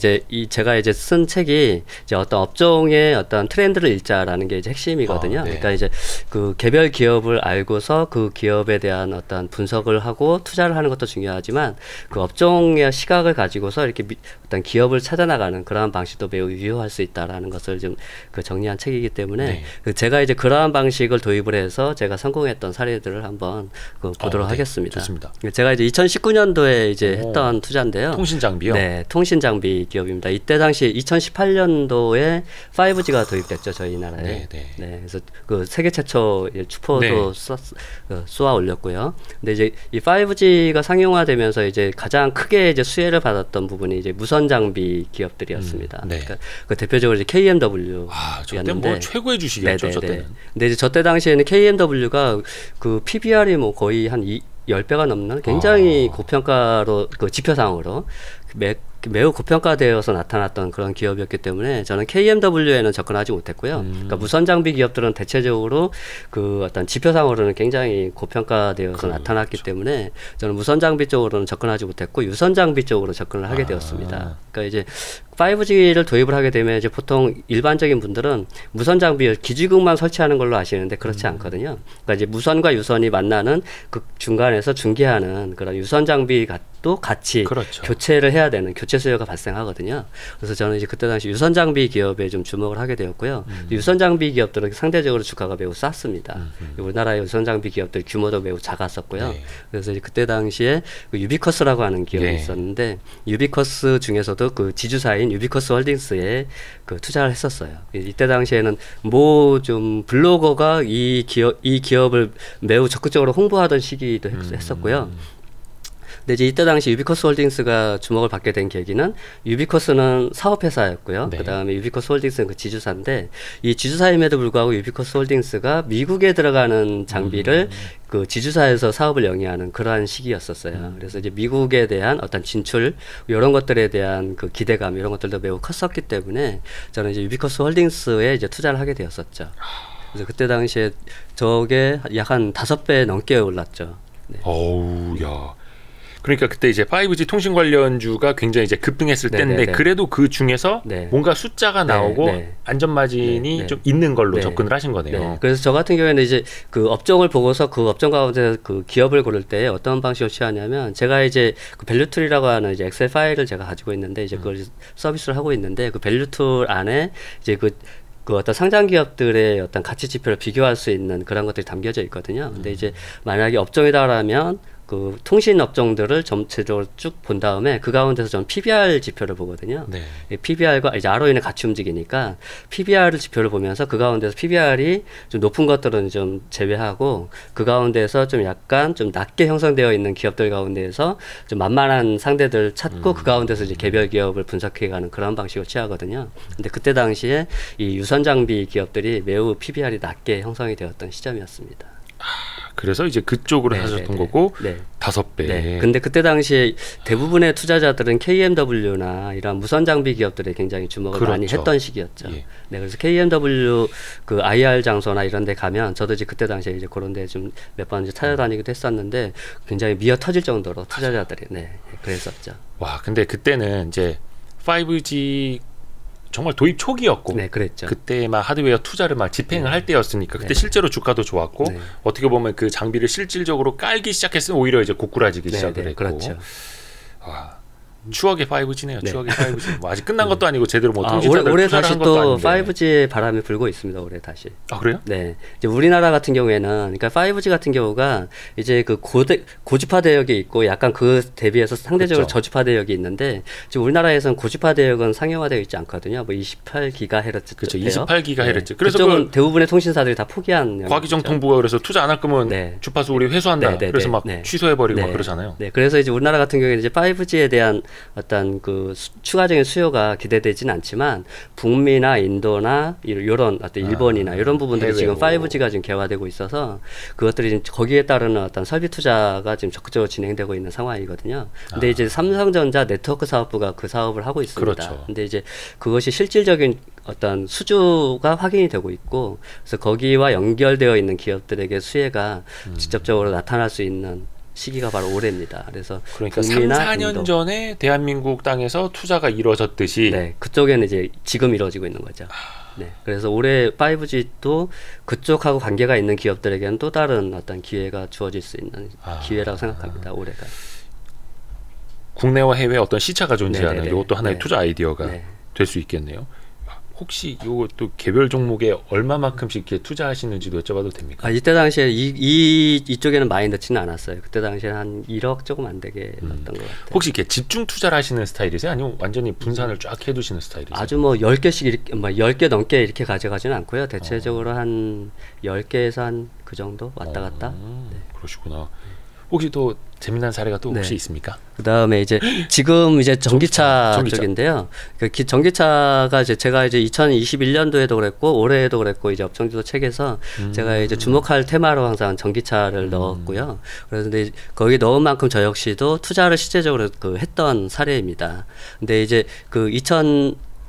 S2: 제가 이제 쓴 책이 이제 어떤 업종의 어떤 트렌드를 읽자라는 게 이제 핵심이거든요. 그러니까 이제 그 개별 기업을 알고서 그 기업에 대한 어떤 분석을 하고 투자를 하는 것도 중요하지만, 그 업종의 시각을 가지고서 이렇게 어떤 기업을 찾아나가는 그러한 방식도 매우 유효할 수 있다라는 것을 좀 그 정리한 책이기 때문에 제가 이제 그러한 방식을 도입을 해서 제가 성공했던 사례들을 한번 보도록 하겠습니다.
S1: 좋습니다.
S2: 제가 이제 2019년도에 이제 했던 투자인데요.
S1: 통신 장비요?
S2: 네, 통신 장비 기업입니다. 이때 당시 2018년도에 5G가 도입됐죠, 저희 나라에. 그래서 그 세계 최초 주포도 쏘아 올렸고요. 근데 이제 이 5G가 상용화되면서 이제 가장 크게 이제 수혜를 받았던 부분이 이제 무선 장비 기업들이었습니다. 그러니까 그 대표적으로 이제 KMW.
S1: 저때 뭐 최고의 주식이었죠, 저때는.
S2: 근데 이제 저때 당시에는 KMW가 그 PBR이 뭐 거의 한 10배가 넘는 굉장히 고평가로, 그 지표상으로 매우 고평가되어서 나타났던 그런 기업이었기 때문에 저는 KMW에는 접근하지 못했고요. 그러니까 무선 장비 기업들은 대체적으로 그 어떤 지표상으로는 굉장히 고평가되어서 나타났기 때문에 저는 무선 장비 쪽으로는 접근하지 못했고 유선 장비 쪽으로 접근을 하게 되었습니다. 그러니까 이제 5G를 도입을 하게 되면 이제 보통 일반적인 분들은 무선 장비 기지국만 설치하는 걸로 아시는데 그렇지 않거든요. 그러니까 이제 무선과 유선이 만나는 그 중간에서 중계하는 그런 유선 장비 또 같이
S1: 그렇죠.
S2: 교체를 해야 되는 교체 수요가 발생하거든요. 그래서 저는 이제 그때 당시 유선 장비 기업에 좀 주목을 하게 되었고요. 유선 장비 기업들은 상대적으로 주가가 매우 쌌습니다. 우리나라의 유선 장비 기업들 규모도 매우 작았었고요. 네. 그래서 이제 그때 당시에 그 유비커스라고 하는 기업이 네. 있었는데 유비커스 중에서도 그 지주사인 유비커스 홀딩스에 그 투자를 했었어요. 이때 당시에는 뭐 좀 블로거가 이 기업을 매우 적극적으로 홍보하던 시기도 했었고요. 근데 이제 이때 당시 유비커스 홀딩스가 주목을 받게 된 계기는 유비커스는 사업회사였고요. 네. 그다음에 유비커스 홀딩스는 그 지주사인데 이 지주사임에도 불구하고 유비커스 홀딩스가 미국에 들어가는 장비를 그 지주사에서 사업을 영위하는 그러한 시기였었어요. 그래서 이제 미국에 대한 어떤 진출 이런 것들에 대한 그 기대감 이런 것들도 매우 컸었기 때문에 저는 이제 유비커스 홀딩스에 이제 투자를 하게 되었었죠. 그래서 그때 당시에 저게 약 한 5배 넘게 올랐죠. 네.
S1: 어우, 야. 그러니까 그때 이제 5G 통신 관련주가 굉장히 이제 급등했을 때인데 그래도 그 중에서 네. 뭔가 숫자가 나오고 네. 안전 마진이 좀 있는 걸로 접근을 하신 거네요.
S2: 네. 그래서 저 같은 경우에는 이제 그 업종을 보고서 그 업종 가운데 그 기업을 고를 때 어떤 방식을 취하냐면 제가 이제 그 밸류툴이라고 하는 이제 엑셀 파일을 제가 가지고 있는데 이제 그걸 서비스를 하고 있는데 그 밸류툴 안에 이제 그 어떤 상장 기업들의 어떤 가치 지표를 비교할 수 있는 그런 것들이 담겨져 있거든요. 근데 이제 만약에 업종이다라면 그 통신 업종들을 전체적으로 쭉 본 다음에 그 가운데서 저는 PBR 지표를 보거든요. 네. PBR과 이제 ROE는 같이 움직이니까 PBR 지표를 보면서 그 가운데서 PBR이 좀 높은 것들은 좀 제외하고 그 가운데서 좀 약간 좀 낮게 형성되어 있는 기업들 가운데에서 좀 만만한 상대들 찾고 그 가운데서 이제 개별 기업을 분석해가는 그런 방식을 취하거든요. 근데 그때 당시에 이 유선 장비 기업들이 매우 PBR이 낮게 형성이 되었던 시점이었습니다.
S1: 그래서 이제 그쪽으로 하셨던 거고 5배.
S2: 네. 근데 그때 당시에 대부분의 투자자들은 KMW나 이런 무선 장비 기업들에 굉장히 주목을 많이 했던 시기였죠. 예. 네, 그래서 KMW 그 IR 장소나 이런 데 가면 저도 이제 그때 당시에 이제 그런 데 좀 몇 번 이제 찾아다니기도 했었는데 굉장히 미어 터질 정도로 투자자들이 그랬었죠.
S1: 와, 근데 그때는 이제 5G 정말 도입 초기였고
S2: 그랬죠.
S1: 그때 막 하드웨어 투자를 막 집행을 할 때였으니까 그때 실제로 주가도 좋았고 어떻게 보면 그 장비를 실질적으로 깔기 시작했으면 오히려 이제 고꾸라지기 시작을 했고
S2: 그렇죠.
S1: 와, 추억의 5G네요. 추억의 5G. 뭐 아직 끝난 것도 아니고 제대로 뭐 통신사들
S2: 올해
S1: 투자를
S2: 다시
S1: 한 것도
S2: 또
S1: 아닌데.
S2: 5G의 바람이 불고 있습니다. 올해 다시.
S1: 아, 그래요?
S2: 네. 이제 우리나라 같은 경우에는 그러니까 5G 같은 경우가 이제 그 고주파 대역이 있고 약간 그 대비해서 상대적으로 그렇죠. 저주파 대역이 있는데 지금 우리나라에서는 고주파 대역은 상용화되어 있지 않거든요. 뭐 28GHz.
S1: 그렇죠. 28GHz.
S2: 네. 그래서 그쪽은 대부분의 통신사들이 다 포기한.
S1: 과기정통부가 그래서 투자 안 할 거면 주파수 우리 회수한다. 그래서 막 취소해버리고 막 그러잖아요.
S2: 네. 그래서 이제 우리나라 같은 경우에는 이제 5G에 대한 어떤 그 추가적인 수요가 기대되지는 않지만 북미나 인도나 이런 어떤 일본이나 이런 부분들이 지금 5G가 지금 개화되고 있어서 그것들이 지금 거기에 따르는 어떤 설비 투자가 지금 적극적으로 진행되고 있는 상황이거든요. 근데 이제 삼성전자 네트워크 사업부가 그 사업을 하고 있습니다.
S1: 그렇죠.
S2: 근데 이제 그것이 실질적인 어떤 수주가 확인이 되고 있고 그래서 거기와 연결되어 있는 기업들에게 수혜가 직접적으로 나타날 수 있는 시기가 바로 올해입니다. 그래서
S1: 그러니까 3, 4년 전에 대한민국 땅에서 투자가 이루어졌듯이
S2: 그쪽에는 이제 지금 이루어지고 있는 거죠. 네, 그래서 올해 5G도 그쪽하고 관계가 있는 기업들에게는 또 다른 어떤 기회가 주어질 수 있는 기회라고 생각합니다. 올해가.
S1: 국내와 해외 어떤 시차가 존재하는 이것도 하나의 투자 아이디어가 될 수 있겠네요. 혹시 이것도 개별 종목에 얼마만큼씩 이렇게 투자하시는지도 여쭤봐도 됩니까?
S2: 이때 당시에 이쪽에는 많이 넣지는 않았어요. 그때 당시에 한 1억 조금 안 되게 넣었던 것 같아요.
S1: 혹시 이렇게 집중 투자를 하시는 스타일이세요? 아니면 완전히 분산을 쫙 해두시는 스타일이세요?
S2: 아주 뭐 10개씩 이렇게, 10개 넘게 이렇게 가져가지는 않고요. 대체적으로 한 10개에서 한 그 정도 왔다 갔다.
S1: 그러시구나. 혹시 또 재미난 사례가 또 혹시 있습니까?
S2: 그다음에 이제 지금 이제 전기차 쪽인데요. 그 전기차가 이제 제가 이제 2021년도에도 그랬고 올해에도 그랬고 이제 업종주도 책에서 제가 이제 주목할 테마로 항상 전기차를 넣었고요. 그런데 거기 넣은 만큼 저 역시도 투자를 실제적으로 했던 사례입니다. 근데 이제 그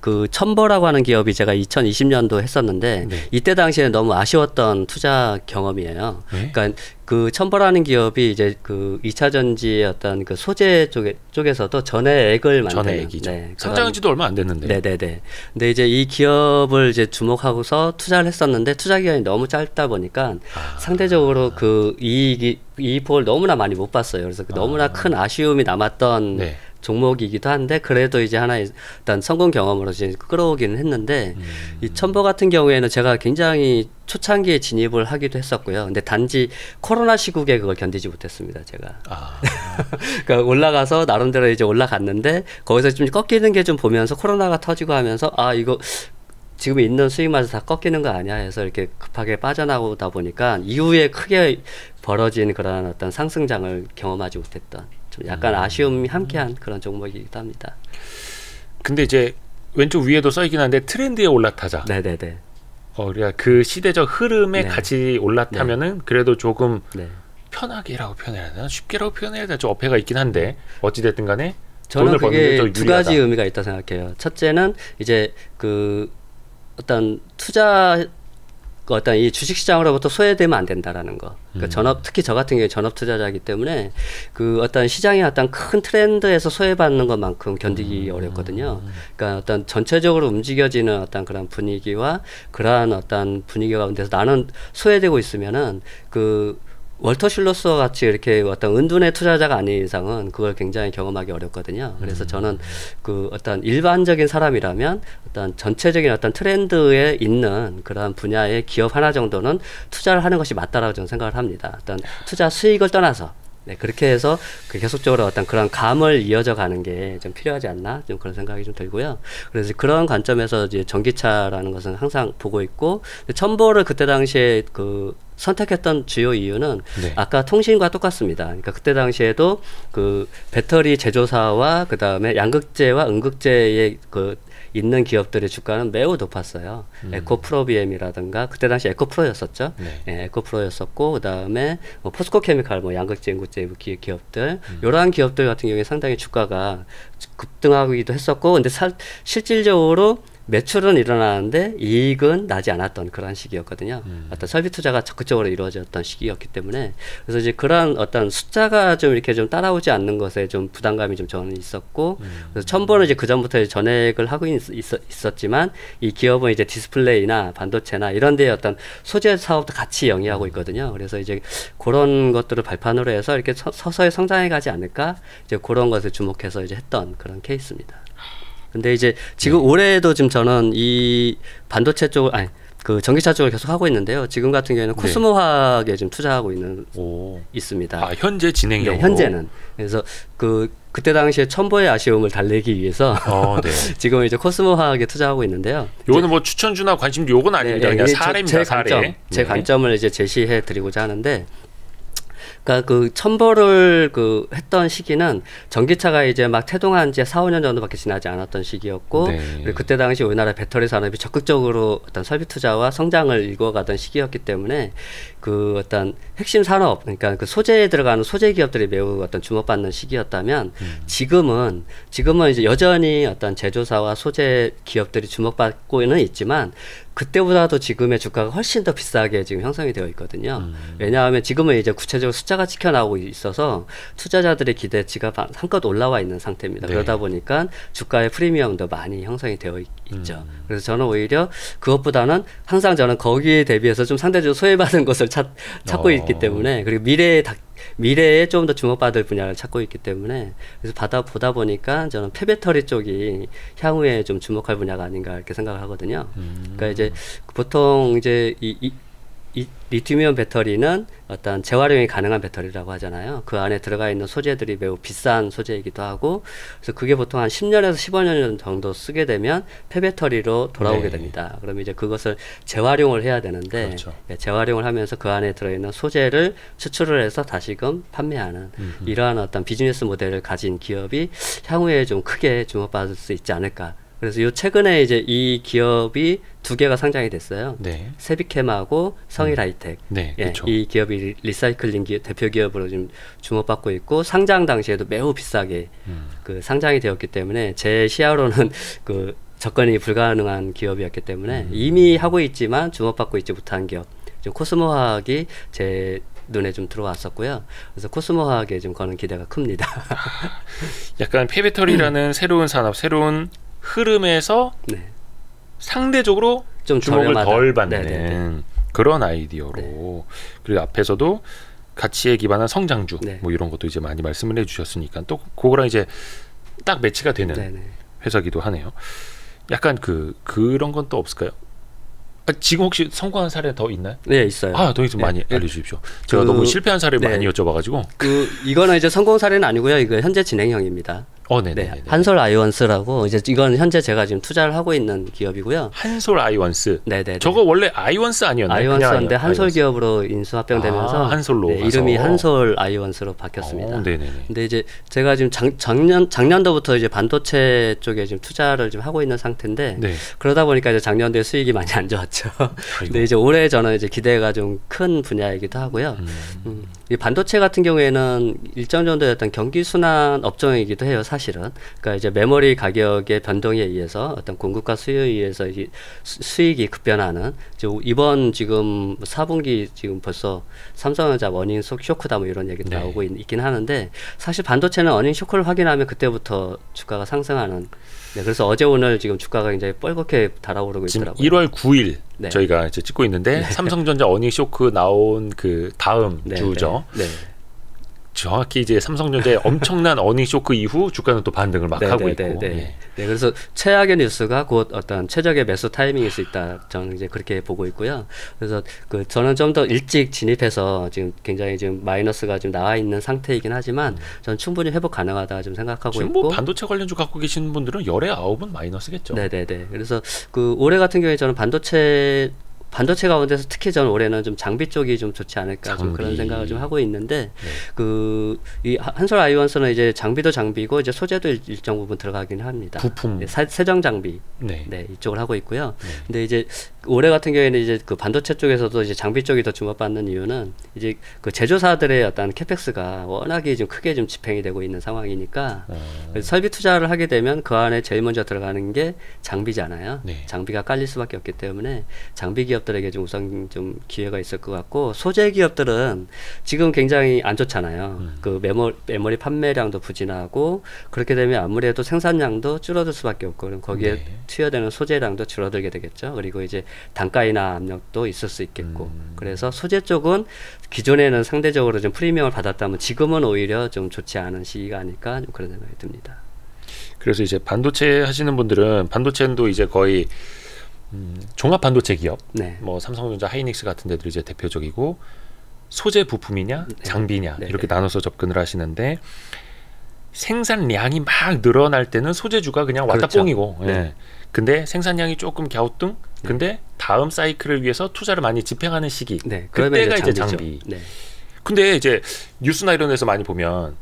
S2: 그 첨보라고 하는 기업이 제가 2020년도 했었는데
S1: 네.
S2: 이때 당시에 너무 아쉬웠던 투자 경험이에요.
S1: 네?
S2: 그러니까 그 첨보라는 기업이 이제 그 2차 전지의 어떤 그 소재 쪽에서도 전해액을 만드는
S1: 전해액이죠. 네, 상장한 지도 얼마 안 됐는데.
S2: 네네네. 근데 이제 이 기업을 이제 주목하고서 투자를 했었는데 투자 기간이 너무 짧다 보니까 상대적으로 그 이익폭을 너무나 많이 못 봤어요. 그래서 너무나 큰 아쉬움이 남았던
S1: 네.
S2: 종목이기도 한데 그래도 이제 하나의 일단 성공 경험으로 이제 끌어오기는 했는데 이 첨보 같은 경우에는 제가 굉장히 초창기에 진입을 하기도 했었고요. 근데 단지 코로나 시국에 그걸 견디지 못했습니다, 제가. 그러니까 올라가서 나름대로 이제 올라갔는데 거기서 좀 꺾이는 게 좀 보면서 코로나가 터지고 하면서 아 이거 지금 있는 수익마저 다 꺾이는 거 아니야 해서 이렇게 급하게 빠져나오다 보니까 이후에 크게 벌어진 그런 어떤 상승장을 경험하지 못했던 좀 약간 아쉬움이 함께한 그런 종목이기도 합니다.
S1: 근데 이제 왼쪽 위에도 써있긴 한데 트렌드에 올라타자.
S2: 네네네.
S1: 우리가 그 시대적 흐름에
S2: 네.
S1: 같이 올라타면은
S2: 네.
S1: 그래도 조금
S2: 네.
S1: 편하게라고 표현해야 되나? 쉽게라고 표현해야 되나? 좀 어폐가 있긴 한데 어찌됐든 간에
S2: 저는
S1: 돈을 버는
S2: 그게
S1: 게
S2: 두 가지 의미가 있다고 생각해요. 첫째는 이제 그 어떤 투자 어떤 이 주식시장으로부터 소외되면 안 된다라는 거. 그러니까 특히 저 같은 경우에 전업 투자자이기 때문에 그 어떤 시장의 어떤 큰 트렌드에서 소외받는 것만큼 견디기 어렵거든요. 그러니까 어떤 전체적으로 움직여지는 어떤 그런 분위기와 그러한 어떤 분위기 가운데서 나는 소외되고 있으면은 그 월터 실로스와 같이 이렇게 어떤 은둔의 투자자가 아닌 이상은 그걸 굉장히 경험하기 어렵거든요. 그래서 저는 그 어떤 일반적인 사람이라면 어떤 전체적인 어떤 트렌드에 있는 그런 분야의 기업 하나 정도는 투자를 하는 것이 맞다라고 저는 생각을 합니다. 어떤 투자 수익을 떠나서 네, 그렇게 해서 계속적으로 어떤 그런 감을 이어져 가는 게 좀 필요하지 않나 좀 그런 생각이 좀 들고요. 그래서 그런 관점에서 이제 전기차라는 것은 항상 보고 있고 첨보를 그때 당시에 그 선택했던 주요 이유는 네. 아까 통신과 똑같습니다. 그러니까 그때 당시에도 그 배터리 제조사와 그 다음에 양극재와 음극재의 그 있는 기업들의 주가는 매우 높았어요. 에코프로비엠이라든가 그때 당시 에코프로였었죠. 네. 예, 에코프로였었고 그 다음에 뭐 포스코케미칼, 뭐 양극재, 음극재 기업들 이러한 기업들 같은 경우에 상당히 주가가 급등하기도 했었고, 근데 실질적으로 매출은 일어나는데 이익은 나지 않았던 그런 시기였거든요. 어떤 설비 투자가 적극적으로 이루어졌던 시기였기 때문에 그래서 이제 그런 어떤 숫자가 좀 이렇게 좀 따라오지 않는 것에 좀 부담감이 좀 저는 있었고 그래서 첨보는 이제 그 전부터 전액을 하고 있었지만 이 기업은 이제 디스플레이나 반도체나 이런 데에 어떤 소재 사업도 같이 영위하고 있거든요. 그래서 이제 그런 것들을 발판으로 해서 이렇게 서서히 성장해 가지 않을까 이제 그런 것을 주목해서 이제 했던 그런 케이스입니다. 근데 이제 지금 올해도 지금 저는 이 반도체 쪽을 그 전기차 쪽을 계속 하고 있는데요. 지금 같은 경우에는 코스모화학에 좀 투자하고 있습니다.
S1: 아, 현재 진행형으로?
S2: 네, 현재는. 그래서 그때 당시에 첨보의 아쉬움을 달래기 위해서
S1: 네.
S2: 지금 이제 코스모화학에 투자하고 있는데요.
S1: 요거는 뭐 추천주나 관심주 요건 아닙니다.
S2: 네,
S1: 그냥 사례입니다.
S2: 제 관점을 이제 제시해 드리고자 하는데 그러니까 그 첨보를 했던 시기는 전기차가 이제 막 태동한 지 4, 5년 정도밖에 지나지 않았던 시기였고
S1: 네.
S2: 그리고 그때 당시 우리나라 배터리 산업이 적극적으로 어떤 설비 투자와 성장을 이루어가던 시기였기 때문에 그 어떤 핵심 산업 그러니까 그 소재에 들어가는 소재 기업들이 매우 어떤 주목받는 시기였다면 지금은 이제 여전히 어떤 제조사와 소재 기업들이 주목받고는 있지만 그때보다도 지금의 주가가 훨씬 더 비싸게 지금 형성이 되어 있거든요. 왜냐하면 지금은 이제 구체적으로 숫자가 찍혀나오고 있어서 투자자들의 기대치가 한껏 올라와 있는 상태입니다. 네. 그러다 보니까 주가의 프리미엄도 많이 형성이 되어 있죠. 그래서 저는 오히려 그것보다는 항상 저는 거기에 대비해서 좀 상대적으로 소외받은 것을 찾고 있기 때문에 그리고 미래에 좀 더 주목받을 분야를 찾고 있기 때문에 그래서 보다 보니까 저는 폐배터리 쪽이 향후에 좀 주목할 분야가 아닌가 이렇게 생각을 하거든요. 그러니까 이제 보통 이제 이 리튬이온 배터리는 어떤 재활용이 가능한 배터리라고 하잖아요. 그 안에 들어가 있는 소재들이 매우 비싼 소재이기도 하고 그래서 그게 보통 한 10년에서 15년 정도 쓰게 되면 폐배터리로 돌아오게 됩니다. 그러면 이제 그것을 재활용을 해야 되는데 그렇죠. 재활용을 하면서 그 안에 들어있는 소재를 추출을 해서 다시금 판매하는 이러한 어떤 비즈니스 모델을 가진 기업이 향후에 좀 크게 주목받을 수 있지 않을까. 그래서 최근에 이제 이 기업이 2개가 상장이 됐어요. 네. 세비캠하고 성일하이텍.
S1: 네, 그렇죠.
S2: 이 기업이 리사이클링 대표 기업으로 지금 주목받고 있고 상장 당시에도 매우 비싸게 그 상장이 되었기 때문에 제 시야로는 접근이 불가능한 기업이었기 때문에 이미 하고 있지만 주목받고 있지 못한 기업, 좀 코스모화학이 제 눈에 좀 들어왔었고요. 그래서 코스모화학에 좀 거는 기대가 큽니다.
S1: 약간 폐배터리라는 새로운 산업, 새로운 흐름에서 네. 상대적으로 좀 주목을 덜 받는 네네네. 그런 아이디어로 네. 그리고 앞에서도 가치에 기반한 성장주 네. 뭐 이런 것도 이제 많이 말씀을 해주셨으니까 또 그거랑 이제 딱 매치가 되는 네네. 회사기도 하네요. 약간 그런 건 또 없을까요? 지금 혹시 성공한 사례 더 있나요?
S2: 네, 있어요.
S1: 더 좀 많이 알려주십시오. 제가 너무 실패한 사례를 많이 여쭤봐가지고.
S2: 이거는 이제 성공 사례는 아니고요. 이거 현재 진행형입니다. 네, 한솔 아이원스라고 이제 이건 현재 제가 지금 투자를 하고 있는 기업이고요.
S1: 한솔 아이원스. 네네. 저거 원래 아이원스 아니었나요?
S2: 아이원스인데 한솔 아이원스. 기업으로 인수합병되면서
S1: 한솔로
S2: 이름이 한솔 아이원스로 바뀌었습니다. 네네네. 근데 이제 제가 지금 작년도부터 이제 반도체 쪽에 지금 투자를 좀 하고 있는 상태인데 네. 그러다 보니까 이제 작년도에 수익이 많이 안 좋았죠. 근데 이제 올해 저는 이제 기대가 좀 큰 분야이기도 하고요. 이 반도체 같은 경우에는 일정 정도의 어떤 경기 순환 업종이기도 해요. 사실은. 그러니까 이제 메모리 가격의 변동에 의해서 어떤 공급과 수요에 의해서 수익이 급변하는 이번 지금 4분기 지금 벌써 삼성전자 어닝 쇼크다 뭐 이런 얘기도 나오고 있긴 하는데 사실 반도체는 어닝 쇼크를 확인하면 그때부터 주가가 상승하는 네, 그래서 어제 오늘 지금 주가가 굉장히 뻘겋게 달아오르고 있더라고요.
S1: 1월 9일 네. 저희가 이제 찍고 있는데 네. 삼성전자 어닝 쇼크 나온 그 다음 네, 주죠. 네. 네. 정확히 이제 삼성전자의 엄청난 어닝 쇼크 이후 주가는 또 반등을 막 하고 있고.
S2: 네, 그래서 최악의 뉴스가 곧 어떤 최적의 매수 타이밍일 수 있다. 저는 이제 그렇게 보고 있고요. 그래서 저는 좀 더 일찍 진입해서 지금 굉장히 지금 마이너스가 지금 나와 있는 상태이긴 하지만 저는 충분히 회복 가능하다 좀 생각하고
S1: 지금
S2: 있고.
S1: 뭐 반도체 관련주 갖고 계신 분들은 열의 9은 마이너스겠죠.
S2: 네. 그래서 올해 같은 경우에 저는 반도체 가운데서 특히 저는 올해는 좀 장비 쪽이 좀 좋지 않을까 좀 그런 생각을 좀 하고 있는데 네. 이 한솔 아이원스는 이제 장비도 장비고 이제 소재도 일정 부분 들어가긴 합니다.
S1: 부품
S2: 네, 세정 장비 네, 이쪽을 하고 있고요. 근데 이제 올해 같은 경우에는 이제 그 반도체 쪽에서도 이제 장비 쪽이 더 주목받는 이유는 이제 그 제조사들의 어떤 캐펙스가 워낙에 좀 크게 좀 집행이 되고 있는 상황이니까 설비 투자를 하게 되면 그 안에 제일 먼저 들어가는 게 장비잖아요. 네. 장비가 깔릴 수밖에 없기 때문에 장비 기업들에게 좀 우선 좀 기회가 있을 것 같고 소재 기업들은 지금 굉장히 안 좋잖아요. 그 메모리 판매량도 부진하고 그렇게 되면 아무래도 생산량도 줄어들 수밖에 없고 그럼 거기에 네. 투여되는 소재량도 줄어들게 되겠죠. 그리고 이제 단가 인하 압력도 있을 수 있겠고 그래서 소재 쪽은 기존에는 상대적으로 좀 프리미엄을 받았다면 지금은 오히려 좀 좋지 않은 시기가 아닐까 좀 그런 생각이 듭니다.
S1: 그래서 이제 반도체 하시는 분들은 반도체도 이제 거의 종합 반도체 기업, 네. 뭐 삼성전자, 하이닉스 같은 데들이 이제 대표적이고 소재 부품이냐, 장비냐 이렇게 나눠서 접근을 하시는데 생산량이 막 늘어날 때는 소재주가 그냥 왔다 그렇죠. 뽕이고, 예. 근데 생산량이 조금 갸우뚱. 근데 다음 사이클을 위해서 투자를 많이 집행하는 시기. 그때가 이제 장비. 근데 이제 뉴스나 이런 데서 많이 보면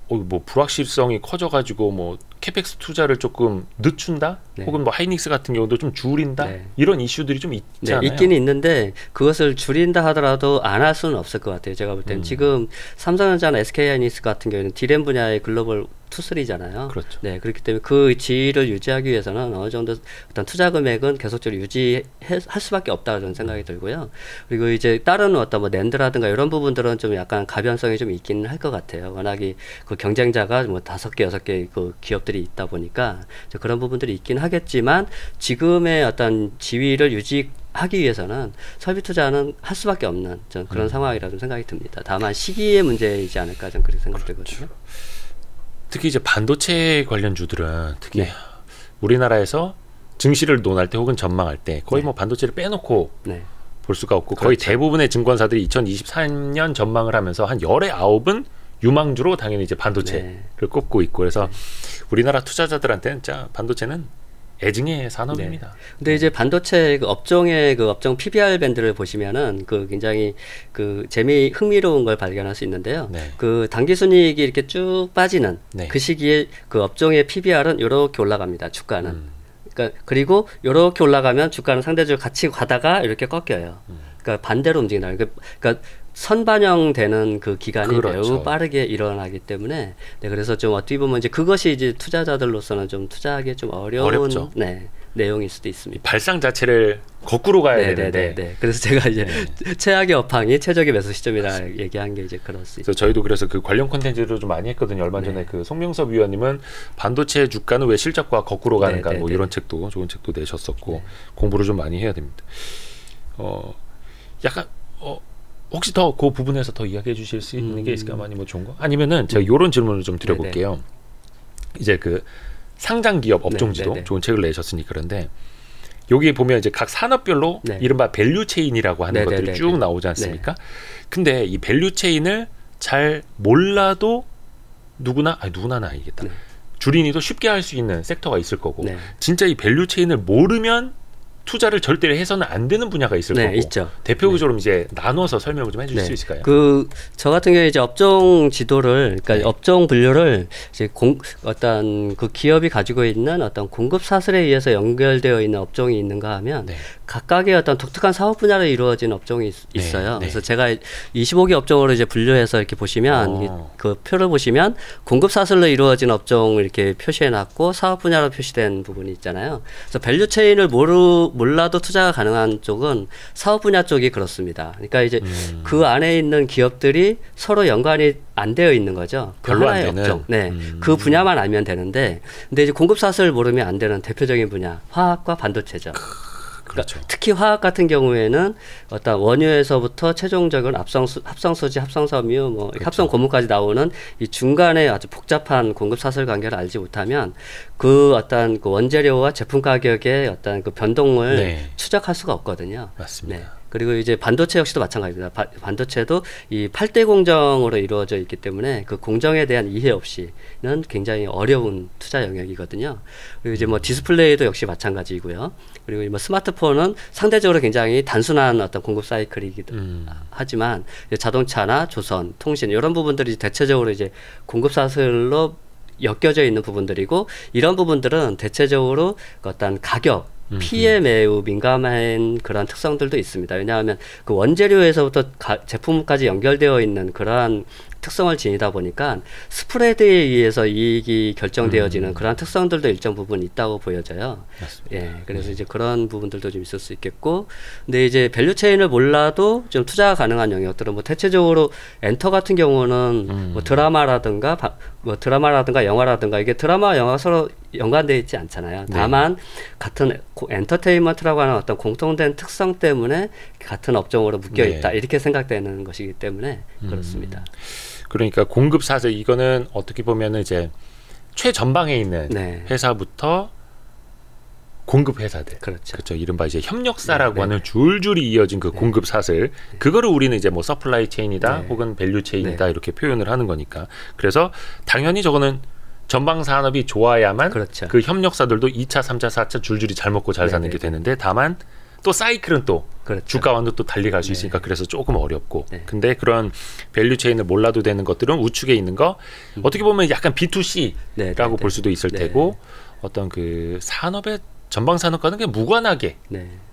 S1: 뭐 불확실성이 커져가지고 뭐 캐펙스 투자를 조금 늦춘다, 혹은 뭐 하이닉스 같은 경우도 좀 줄인다 이런 이슈들이 좀 있잖아요.
S2: 있긴 있는데 그것을 줄인다 하더라도 안 할 수는 없을 것 같아요. 제가 볼 때는 지금 삼성전자나 SK 하이닉스 같은 경우에는 디램 분야의 글로벌 투쓰리잖아요.
S1: 그렇죠.
S2: 네, 그렇기 때문에 그 지위를 유지하기 위해서는 어느 정도 어떤 투자 금액은 계속적으로 유지할 수밖에 없다고 저는 생각이 들고요. 그리고 이제 다른 어떤 뭐 낸드라든가 이런 부분들은 좀 약간 가변성이 좀 있긴 할 것 같아요. 워낙에 그 경쟁자가 뭐 5개, 6개 그 기업들이 있다 보니까 그런 부분들이 있긴 하겠지만 지금의 어떤 지위를 유지하기 위해서는 설비 투자는 할 수밖에 없는 전 그런 상황이라 좀 생각이 듭니다. 다만 시기의 문제이지 않을까 좀 그렇게 생각되거든요.
S1: 특히 이제 반도체 관련주들은 특히 우리나라에서 증시를 논할 때 혹은 전망할 때 거의 뭐 반도체를 빼놓고 볼 수가 없고 거의 대부분의 증권사들이 2023년 전망을 하면서 한 열의 9은 유망주로 당연히 이제 반도체를 꼽고 있고 그래서 우리나라 투자자들한테는 진짜 반도체는 애증의 산업입니다.
S2: 근데 이제 반도체 그 업종의 그 업종 PBR 밴드를 보시면은 그 굉장히 그 흥미로운 걸 발견할 수 있는데요. 그 당기 순이익이 이렇게 쭉 빠지는 그 시기에 그 업종의 PBR은 이렇게 올라갑니다. 주가는. 그러니까 그리고 이렇게 올라가면 주가는 상대적으로 같이 가다가 이렇게 꺾여요. 그러니까 반대로 움직인다. 그러니까 선반영되는 그 기간이 매우 빠르게 일어나기 때문에 그래서 좀 어떻게 보면 이제 그것이 이제 투자자들로서는 좀 투자하기 좀 어려운 내용일 수도 있습니다.
S1: 발상 자체를 거꾸로 가야 되는데.
S2: 네. 그래서 제가 이제 최악의 업황이 최적의 매수 시점이라 얘기한 게 이제 그럴 수 있어요.
S1: 저희도 그래서 그 관련 콘텐츠를 좀 많이 했거든요. 얼마 전에 그 송명섭 위원님은 반도체 주가는 왜 실적과 거꾸로 가는가 뭐 이런 책도 좋은 책도 내셨었고 공부를 좀 많이 해야 됩니다. 약간 혹시 더 그 부분에서 더 이야기해 주실 수 있는 게 있을까? 많이 뭐 좋은 거? 아니면은 제가 이런 질문을 좀 드려볼게요. 이제 그 상장 기업 업종지도 좋은 책을 내셨으니까 그런데 여기 보면 이제 각 산업별로 이른바 밸류 체인이라고 하는 것들이 쭉 나오지 않습니까? 근데 이 밸류 체인을 잘 몰라도 누구나는 아니겠다. 주린이도 쉽게 할 수 있는 섹터가 있을 거고 진짜 이 밸류 체인을 모르면 투자를 절대 해서는 안 되는 분야가 있을 거고
S2: 있죠.
S1: 대표적으로 이제 나눠서 설명을 좀 해주실 수 있을까요?
S2: 저 같은 경우에 이제 업종 지도를 그러니까 업종 분류를 이제 어떤 그 기업이 가지고 있는 어떤 공급 사슬에 의해서 연결되어 있는 업종이 있는가 하면 각각의 어떤 독특한 사업 분야로 이루어진 업종이 있어요. 그래서 제가 25개 업종으로 이제 분류해서 이렇게 보시면 그 표를 보시면 공급 사슬로 이루어진 업종을 이렇게 표시해놨고 사업 분야로 표시된 부분이 있잖아요. 그래서 밸류 체인을 몰라도 투자가 가능한 쪽은 사업 분야 쪽이 그렇습니다. 그러니까 이제 그 안에 있는 기업들이 서로 연관이 안 되어 있는 거죠.
S1: 별로 안 되는.
S2: 업종. 그 분야만 알면 되는데, 근데 이제 공급 사슬을 모르면 안 되는 대표적인 분야, 화학과 반도체죠. 그렇죠. 특히 화학 같은 경우에는 어떤 원유에서부터 최종적인 합성소지, 합성섬유, 뭐 합성 고무까지 나오는 이 중간에 아주 복잡한 공급 사슬 관계를 알지 못하면 그 어떤 그 원재료와 제품 가격의 어떤 그 변동을 추적할 수가 없거든요.
S1: 맞습니다.
S2: 그리고 이제 반도체 역시도 마찬가지입니다. 반도체도 이 8대 공정으로 이루어져 있기 때문에 그 공정에 대한 이해 없이는 굉장히 어려운 투자 영역이거든요. 그리고 이제 뭐 디스플레이도 역시 마찬가지고요. 그리고 뭐 스마트폰은 상대적으로 굉장히 단순한 어떤 공급 사이클이기도 하지만 자동차나 조선, 통신 이런 부분들이 대체적으로 이제 공급 사슬로 엮여져 있는 부분들이고 이런 부분들은 대체적으로 어떤 가격 피에 매우 민감한 그런 특성들도 있습니다. 왜냐하면 그 원재료에서부터 제품까지 연결되어 있는 그러한 특성을 지니다 보니까 스프레드에 의해서 이익이 결정되어지는 그런 특성들도 일정 부분 있다고 보여져요. 맞습니다. 그래서 이제 그런 부분들도 좀 있을 수 있겠고, 근데 이제 밸류 체인을 몰라도 좀 투자가 가능한 영역들은 뭐 대체적으로 엔터 같은 경우는 뭐 드라마라든가 영화라든가 이게 드라마와 영화가 서로 연관되어 있지 않잖아요. 다만 같은 엔터테인먼트라고 하는 어떤 공통된 특성 때문에 같은 업종으로 묶여 있다 이렇게 생각되는 것이기 때문에 그렇습니다.
S1: 그러니까 공급 사슬 이거는 어떻게 보면은 이제 최전방에 있는 회사부터 공급 회사들, 그렇죠. 이른바 이제 협력사라고 하는 줄줄이 이어진 그 공급 사슬, 그거를 우리는 이제 뭐 서플라이 체인이다, 혹은 밸류 체인이다 이렇게 표현을 하는 거니까. 그래서 당연히 저거는 전방 산업이 좋아야만 그 협력사들도 2차, 3차, 4차 줄줄이 잘 먹고 잘 사는 게 되는데, 다만 또 사이클은 또 주가와는 또 달리 갈 수 있으니까 그래서 조금 어렵고. 근데 그런 밸류 체인을 몰라도 되는 것들은 우측에 있는 거 어떻게 보면 약간 B2C라고 볼 수도 있을 테고, 어떤 그 산업의 전방 산업과는 그냥 무관하게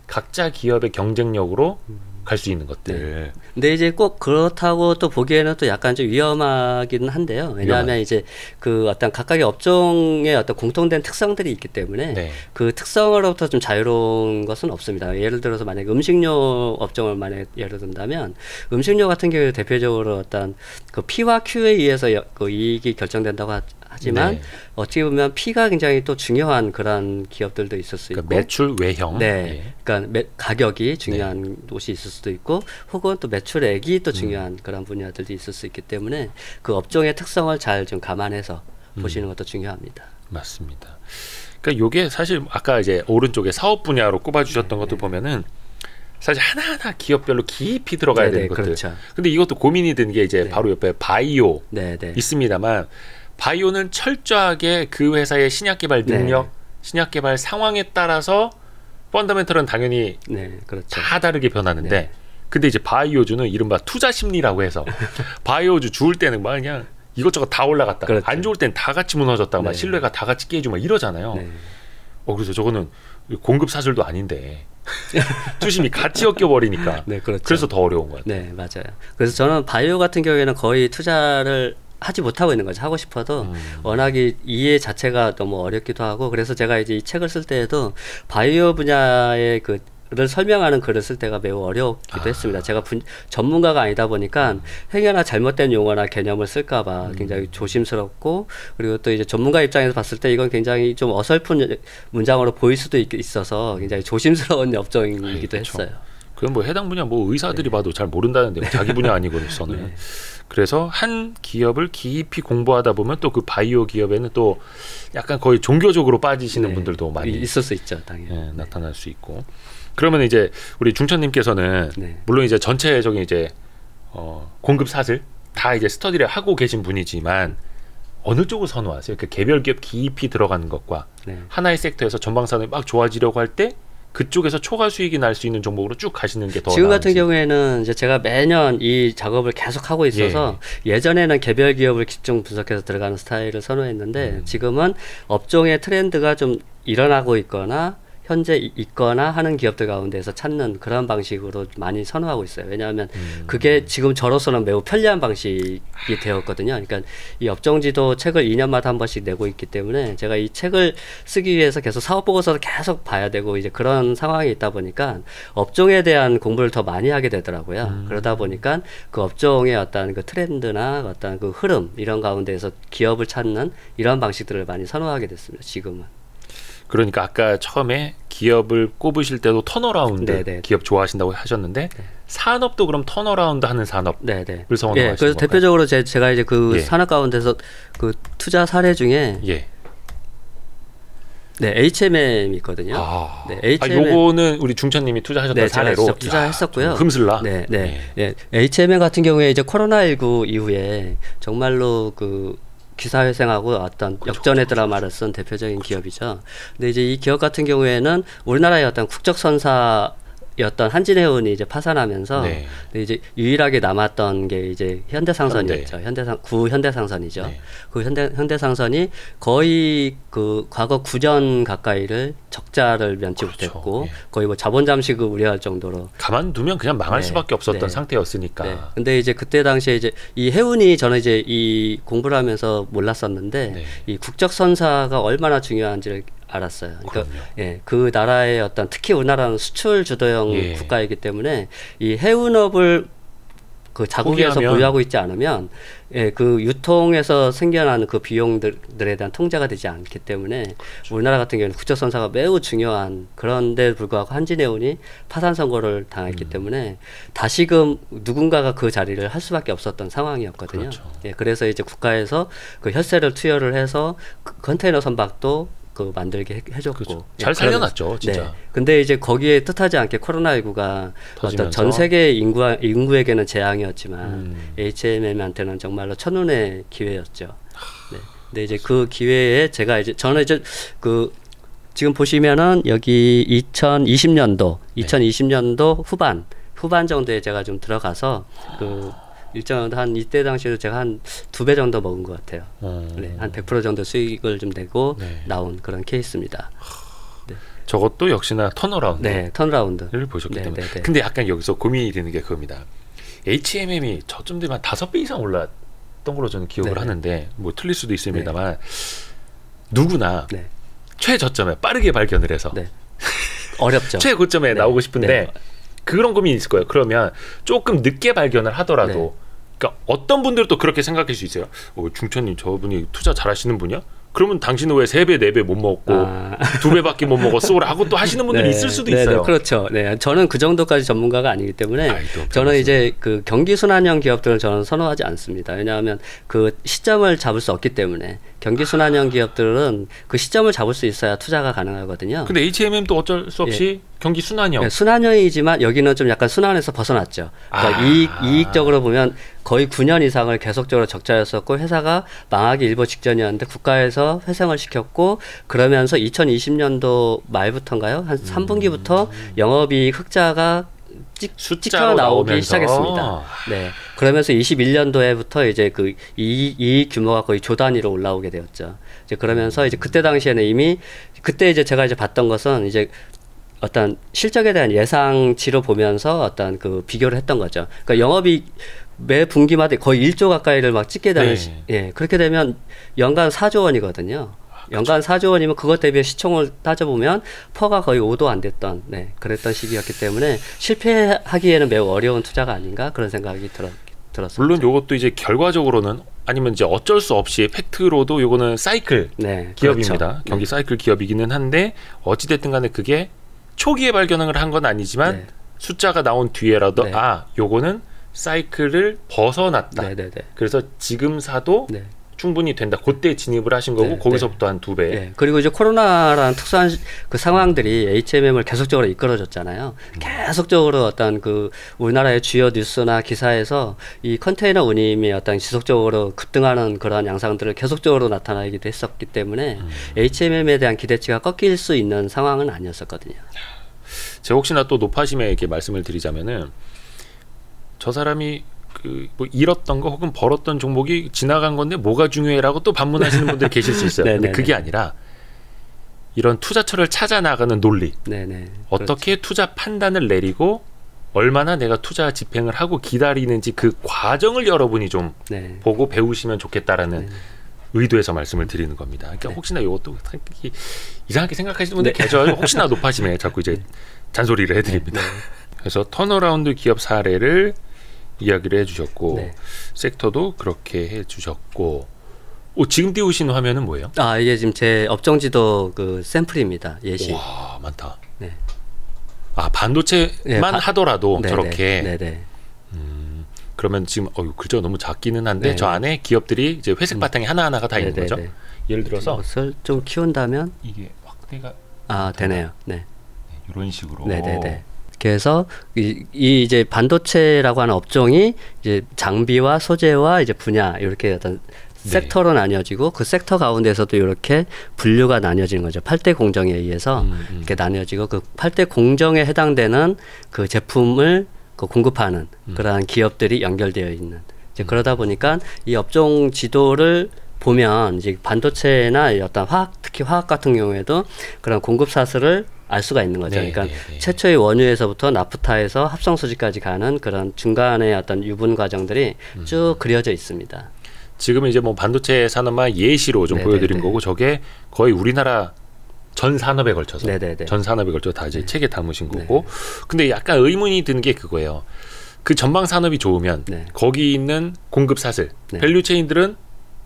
S1: 각자 기업의 경쟁력으로 갈 수 있는 것들.
S2: 근데 이제 꼭 그렇다고 또 보기에는 또 약간 좀 위험하기는 한데요. 왜냐하면 이제 그 어떤 각각의 업종의 어떤 공통된 특성들이 있기 때문에 그 특성으로부터 좀 자유로운 것은 없습니다. 예를 들어서 만약 음식료 업종을 만약 예를 든다면 음식료 같은 경우에 대표적으로 어떤 그 P와 Q에 의해서 그 이익이 결정된다고 하지만 어떻게 보면 P가 굉장히 또 중요한 그런 기업들도 있을 수 있고,
S1: 그러니까 매출 외형,
S2: 그러니까 가격이 중요한 곳이 있을 수도 있고, 혹은 또 매출액이 또 중요한 그런 분야들도 있을 수 있기 때문에 그 업종의 특성을 잘 좀 감안해서 보시는 것도 중요합니다.
S1: 맞습니다. 그러니까 이게 사실 아까 이제 오른쪽에 사업 분야로 꼽아주셨던 것도 보면은 사실 하나하나 기업별로 깊이 들어가야 되는 것들. 근데 이것도 고민이 되는 게 이제 바로 옆에 바이오 있습니다만. 바이오는 철저하게 그 회사의 신약 개발 능력, 신약 개발 상황에 따라서 펀더멘털은 당연히 다 다르게 변하는데, 근데 이제 바이오주는 이른바 투자 심리라고 해서 바이오주 좋을 때는 막 그냥 이것저것 다 올라갔다, 안 좋을 때는 다 같이 무너졌다, 막 신뢰가 다 같이 깨지고 막 이러잖아요. 그래서 저거는 공급 사슬도 아닌데 투심이 같이 엮여버리니까 그래서 더 어려운 것 같아요.
S2: 맞아요. 그래서 저는 바이오 같은 경우에는 거의 투자를 하지 못하고 있는 거죠. 하고 싶어도 워낙 이해 자체가 너무 어렵기도 하고 그래서 제가 이제 이 책을 쓸 때에도 바이오 분야의 를 설명하는 글을 쓸 때가 매우 어렵기도 했습니다. 제가 전문가가 아니다 보니까 행여나 잘못된 용어나 개념을 쓸까봐 굉장히 조심스럽고 그리고 또 이제 전문가 입장에서 봤을 때 이건 굉장히 좀 어설픈 문장으로 보일 수도 있어서 굉장히 조심스러운 업종이기도 했어요.
S1: 그건 뭐 해당 분야 뭐 의사들이 봐도 잘 모른다는데 자기 분야 아니고서는. 그래서 한 기업을 깊이 공부하다 보면 또 그 바이오 기업에는 또 약간 거의 종교적으로 빠지시는 분들도 많이
S2: 있을 수 있죠, 당연히.
S1: 나타날 수 있고. 그러면 이제 우리 중천님께서는 물론 이제 전체적인 이제 공급 사슬 다 이제 스터디를 하고 계신 분이지만 어느 쪽을 선호하세요? 그 개별 기업 깊이 들어가는 것과 하나의 섹터에서 전방산업이 막 좋아지려고 할 때 그쪽에서 초과 수익이 날 수 있는 종목으로 쭉 가시는 게 더
S2: 지금
S1: 나은지.
S2: 같은 경우에는 이제 제가 매년 이 작업을 계속 하고 있어서 예전에는 개별 기업을 집중 분석해서 들어가는 스타일을 선호했는데 지금은 업종의 트렌드가 좀 일어나고 있거나 현재 있거나 하는 기업들 가운데서 찾는 그런 방식으로 많이 선호하고 있어요. 왜냐하면 그게 지금 저로서는 매우 편리한 방식이 되었거든요. 그러니까 이 업종지도 책을 2년마다 한 번씩 내고 있기 때문에 제가 이 책을 쓰기 위해서 계속 사업 보고서를 계속 봐야 되고 이제 그런 상황이 있다 보니까 업종에 대한 공부를 더 많이 하게 되더라고요. 그러다 보니까 그 업종의 어떤 그 트렌드나 어떤 그 흐름 이런 가운데에서 기업을 찾는 이런 방식들을 많이 선호하게 됐습니다. 지금은.
S1: 그러니까 아까 처음에 기업을 꼽으실 때도 턴어라운드 기업 좋아하신다고 하셨는데 산업도 그럼 턴어라운드 하는 산업을 선호하시는
S2: 그래서 대표적으로 제가 이제 그 산업 가운데서 그 투자 사례 중에 HMM이 있거든요.
S1: 요거는 우리 중천님이 투자하셨던 사례로
S2: 제가 투자했었고요.
S1: 흠슬라.
S2: HMM 같은 경우에 이제 코로나19 이후에 정말로 그 기사회생하고 어떤 역전의 드라마를 쓴 대표적인 기업이죠. 근데 이제 이 기업 같은 경우에는 우리나라의 어떤 국적선사였던 한진해운이 이제 파산하면서 근데 이제 유일하게 남았던 게 이제 현대상선이었죠. 현대상선이죠. 그 현대상선이 거의 그 과거 9년 가까이를 적자를 면치 못했고 거의 뭐 자본 잠식을 우려할 정도로
S1: 가만두면 그냥 망할 수밖에 없었던 상태였으니까.
S2: 근데 이제 그때 당시에 이제 이 해운이 저는 이제 이 공부를 하면서 몰랐었는데 이 국적선사가 얼마나 중요한지를 알았어요. 그러니까 그 나라의 어떤 특히 우리나라는 수출 주도형 국가이기 때문에 이 해운업을 그 자국에서 보유하고 있지 않으면 그 유통에서 생겨나는 그 비용들에 대한 통제가 되지 않기 때문에 우리나라 같은 경우는 국적선사가 매우 중요한 그런데 불구하고 한진해운이 파산 선고를 당했기 때문에 다시금 누군가가 그 자리를 할 수밖에 없었던 상황이었거든요. 그래서 이제 국가에서 그 혈세를 투여를 해서 그 컨테이너 선박도 그 만들게 해줬고
S1: 잘 살려놨죠, 진짜.
S2: 근데 이제 거기에 뜻하지 않게 코로나19가 어떤 전 세계 인구에게는 재앙이었지만 HMM한테는 정말로 천운의 기회였죠. 근데 이제 그 기회에 저는 이제 그 지금 보시면은 여기 2020년도 후반 정도에 제가 좀 들어가서 그 일정 한 이때 당시에도 제가 한 2배 정도 먹은 것 같아요. 한 100% 정도 수익을 좀 내고 나온 그런 케이스입니다.
S1: 저것도 역시나
S2: 턴어라운드를
S1: 보셨기 때문에. 근데 약간 여기서 고민이 되는 게 그겁니다. HMM이 저쯤 되면 5배 이상 올랐던 걸로 저는 기억을 하는데 뭐 틀릴 수도 있습니다만 누구나 최저점에 빠르게 발견을 해서
S2: 어렵죠.
S1: 최고점에 나오고 싶은데 그런 고민이 있을 거예요. 그러면 조금 늦게 발견을 하더라도 그러니까 어떤 분들은 또 그렇게 생각할 수 있어요. 중천님 저분이 투자 잘하시는 분이야? 그러면 당신은 왜 3배, 4배 못 먹고 2배밖에 못 먹었어? 라고 또 하시는 분들이 있을 수도 있어요.
S2: 그렇죠. 저는 그 정도까지 전문가가 아니기 때문에 저는 이제 그 경기 순환형 기업들을 저는 선호하지 않습니다. 왜냐하면 그 시점을 잡을 수 없기 때문에 경기 순환형 기업들은 그 시점을 잡을 수 있어야 투자가 가능하거든요.
S1: 근데 HMM도 어쩔 수 없이 경기 순환형.
S2: 순환형이지만 여기는 좀 약간 순환에서 벗어났죠. 그러니까 이익적으로 보면 거의 9년 이상을 계속적으로 적자였었고 회사가 망하기 일보 직전이었는데 국가에서 회생을 시켰고 그러면서 2020년도 말부터인가요? 한 3분기부터 영업이익 흑자가 찍혀 나오기 시작했습니다. 그러면서 21년도에부터 이제 그 이익 규모가 거의 조 단위로 올라오게 되었죠. 이제 그러면서 이제 그때 당시에는 이미 그때 이제 제가 이제 봤던 것은 이제 어떤 실적에 대한 예상치로 보면서 어떤 그 비교를 했던 거죠. 그러니까 영업이익 매 분기마다 거의 1조 가까이를 막 찍게 되는 예, 그렇게 되면 연간 4조 원이거든요. 연간 4조 원이면 그것 대비 시총을 따져보면 퍼가 거의 5도 안 됐던 그랬던 시기였기 때문에 실패하기에는 매우 어려운 투자가 아닌가 그런 생각이 들었습니다.
S1: 물론 이것도 이제 결과적으로는 아니면 이제 어쩔 수 없이 팩트로도 요거는 사이클 기업입니다. 그렇죠. 경기 사이클 기업이기는 한데 어찌됐든 간에 그게 초기에 발견을 한 건 아니지만 숫자가 나온 뒤에라도 요거는 사이클을 벗어났다. 그래서 지금 사도 충분히 된다. 그때 진입을 하신 거고 거기서부터 한 2배.
S2: 그리고 이제 코로나라는 특수한 그 상황들이 HMM을 계속적으로 이끌어줬잖아요. 계속적으로 어떤 그 우리나라의 주요 뉴스나 기사에서 이 컨테이너 운임이 어떤 지속적으로 급등하는 그런 양상들을 계속적으로 나타나기도 했었기 때문에 HMM에 대한 기대치가 꺾일 수 있는 상황은 아니었었거든요.
S1: 제가 혹시나 또 노파심에게 말씀을 드리자면은 저 사람이 뭐 잃었던 거 혹은 벌었던 종목이 지나간 건데 뭐가 중요해라고 또 반문하시는 분들이 계실 수 있어요. 근데 그게 아니라 이런 투자처를 찾아 나가는 논리, 어떻게 투자 판단을 내리고 얼마나 내가 투자 집행을 하고 기다리는지 그 과정을 여러분이 좀 보고 배우시면 좋겠다라는 의도에서 말씀을 드리는 겁니다. 그러니까 혹시나 이것도 이상하게 생각하시는 분들 계셔. 혹시나 높아지면 자꾸 이제 잔소리를 해드립니다. 그래서 턴어라운드 기업 사례를 이야기를 해주셨고 섹터도 그렇게 해주셨고 지금 띄우신 화면은 뭐예요?
S2: 이게 지금 제 업종지도 그 샘플입니다. 예시.
S1: 와 많다. 반도체만 하더라도 저렇게. 그러면 지금 그저 너무 작기는 한데 저 안에 기업들이 이제 회색 바탕에 하나하나가 다 있는 거죠. 예를 들어서
S2: 이것을 좀 키운다면
S1: 이게 확대가
S2: 되네요.
S1: 이런 식으로.
S2: 그래서 이제 반도체라고 하는 업종이 이제 장비와 소재와 이제 분야 이렇게 어떤 섹터로 나뉘어지고 그 섹터 가운데서도 이렇게 분류가 나뉘어지는 거죠. 8대 공정에 의해서 이렇게 나뉘어지고 그 8대 공정에 해당되는 그 제품을 공급하는 그러한 기업들이 연결되어 있는 이제 그러다 보니까 이 업종 지도를 보면 이제 반도체나 어떤 특히 화학 같은 경우에도 그런 공급 사슬을 알 수가 있는 거죠. 그러니까 최초의 원유에서부터 나프타에서 합성 수지까지 가는 그런 중간의 어떤 유분 과정들이 쭉 그려져 있습니다.
S1: 지금은 이제 뭐 반도체 산업만 예시로 좀 보여드린 거고 저게 거의 우리나라 전 산업에 걸쳐서 전 산업에 걸쳐 다 이제 책에 담으신 거고. 근데 약간 의문이 드는 게 그거예요. 그 전방 산업이 좋으면 거기 있는 공급 사슬, 밸류 체인들은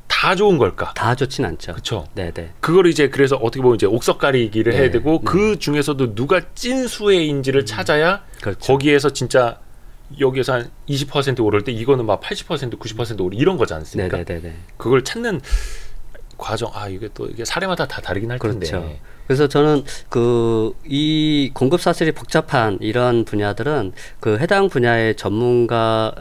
S1: 다 좋은 걸까?
S2: 다 좋진 않죠.
S1: 그렇죠. 그걸 이제 그래서 어떻게 보면 이제 옥석 가리기를 해야 되고 그 중에서도 누가 찐수혜인지를 찾아야 거기에서 진짜 여기에서 한 20% 오를 때 이거는 막 80%, 90% 오를 이런 거지 않습니까? 그걸 찾는 과정 이게 또 이게 사례마다 다 다르긴 할 텐데.
S2: 그래서 저는 이 공급 사슬이 복잡한 이런 분야들은 그 해당 분야의 전문가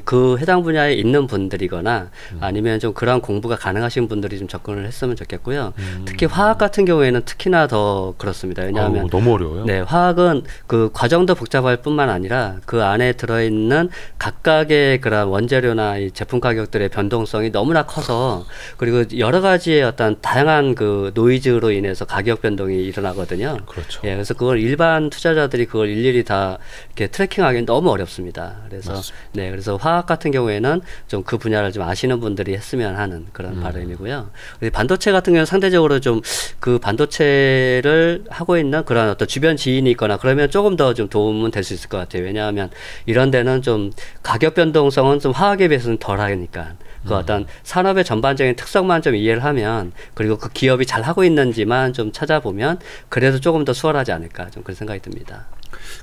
S2: 그 해당 분야에 있는 분들이거나 아니면 좀 그런 공부가 가능하신 분들이 좀 접근을 했으면 좋겠고요. 특히 화학 같은 경우에는 특히나 더 그렇습니다. 왜냐하면
S1: 너무 어려워요.
S2: 화학은 그 과정도 복잡할 뿐만 아니라 그 안에 들어있는 각각의 그런 원재료나 이 제품 가격들의 변동성이 너무나 커서 그리고 여러 가지의 어떤 다양한 그 노이즈로 인해서 가격 변동이 일어나거든요.
S1: 그렇죠.
S2: 그래서 그걸 일반 투자자들이 그걸 일일이 다 이렇게 트래킹하기는 너무 어렵습니다. 그래서 그래서 화학 같은 경우에는 좀 그 분야를 좀 아시는 분들이 했으면 하는 그런 바람이고요. 반도체 같은 경우는 상대적으로 좀 그 반도체를 하고 있는 그런 어떤 주변 지인이 있거나 그러면 조금 더 좀 도움은 될 수 있을 것 같아요. 왜냐하면 이런 데는 좀 가격 변동성은 좀 화학에 비해서는 덜 하니까. 그 어떤 산업의 전반적인 특성만 좀 이해를 하면 그리고 그 기업이 잘 하고 있는지만 좀 찾아보면 그래도 조금 더 수월하지 않을까 좀 그런 생각이 듭니다.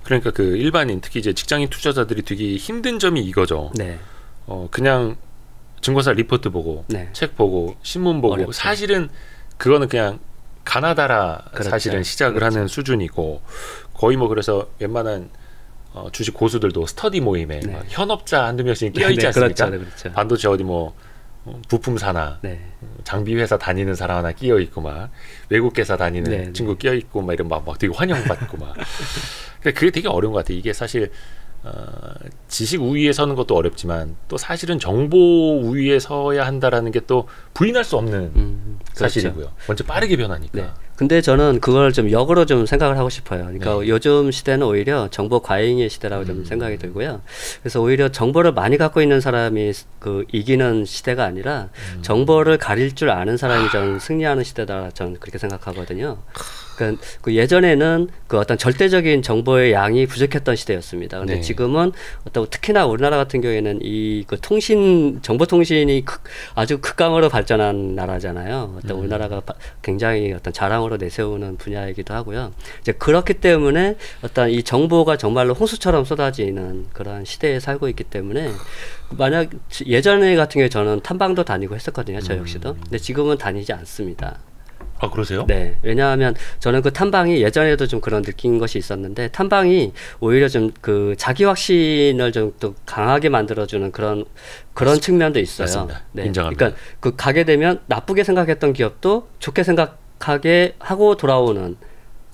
S1: 그러니까 그 일반인 특히 이제 직장인 투자자들이 되게 힘든 점이 이거죠. 그냥 증권사 리포트 보고 책 보고 신문 보고 어렵죠. 사실은 그거는 그냥 가나다라 사실은 시작을 하는 수준이고 거의 뭐 그래서 웬만한 주식 고수들도 스터디 모임에 현업자 한두 명씩 끼어있지 않습니까? 반도체 어디 뭐 부품사나 장비 회사 다니는 사람 하나 끼어있고 막 외국계사 다니는 친구 끼어있고 막 이런 막 되게 환영받고 막 그게 되게 어려운 것 같아요. 이게 사실 지식 우위에 서는 것도 어렵지만 또 사실은 정보 우위에 서야 한다라는 게 또 부인할 수 없는 사실이고요. 그렇죠. 먼저 빠르게 변하니까.
S2: 네. 근데 저는 그걸 좀 역으로 좀 생각을 하고 싶어요. 그러니까 네. 요즘 시대는 오히려 정보 과잉의 시대라고 좀 생각이 들고요. 그래서 오히려 정보를 많이 갖고 있는 사람이 그 이기는 시대가 아니라 정보를 가릴 줄 아는 사람이 저는 승리하는 시대다. 저는 그렇게 생각하거든요. 그러니까 그 예전에는 그 어떤 절대적인 정보의 양이 부족했던 시대였습니다. 근데 네. 지금은 어떤 특히나 우리나라 같은 경우에는 이 그 정보통신이 아주 극강으로 발전한 나라잖아요. 어떤 우리나라가 굉장히 어떤 자랑으로 내세우는 분야이기도 하고요. 이제 그렇기 때문에 어떤 이 정보가 정말로 홍수처럼 쏟아지는 그런 시대에 살고 있기 때문에 만약 예전에 같은 경우에 저는 탐방도 다니고 했었거든요. 저 역시도. 근데 지금은 다니지 않습니다.
S1: 아, 그러세요?
S2: 네. 왜냐하면 저는 그 탐방이 예전에도 좀 그런 느낀 것이 있었는데 탐방이 오히려 좀 그 자기 확신을 좀 또 강하게 만들어주는 그런 측면도 있어요.
S1: 맞습니다.
S2: 네.
S1: 인정합니다.
S2: 그러니까 그 가게 되면 나쁘게 생각했던 기업도 좋게 생각하게 하고 돌아오는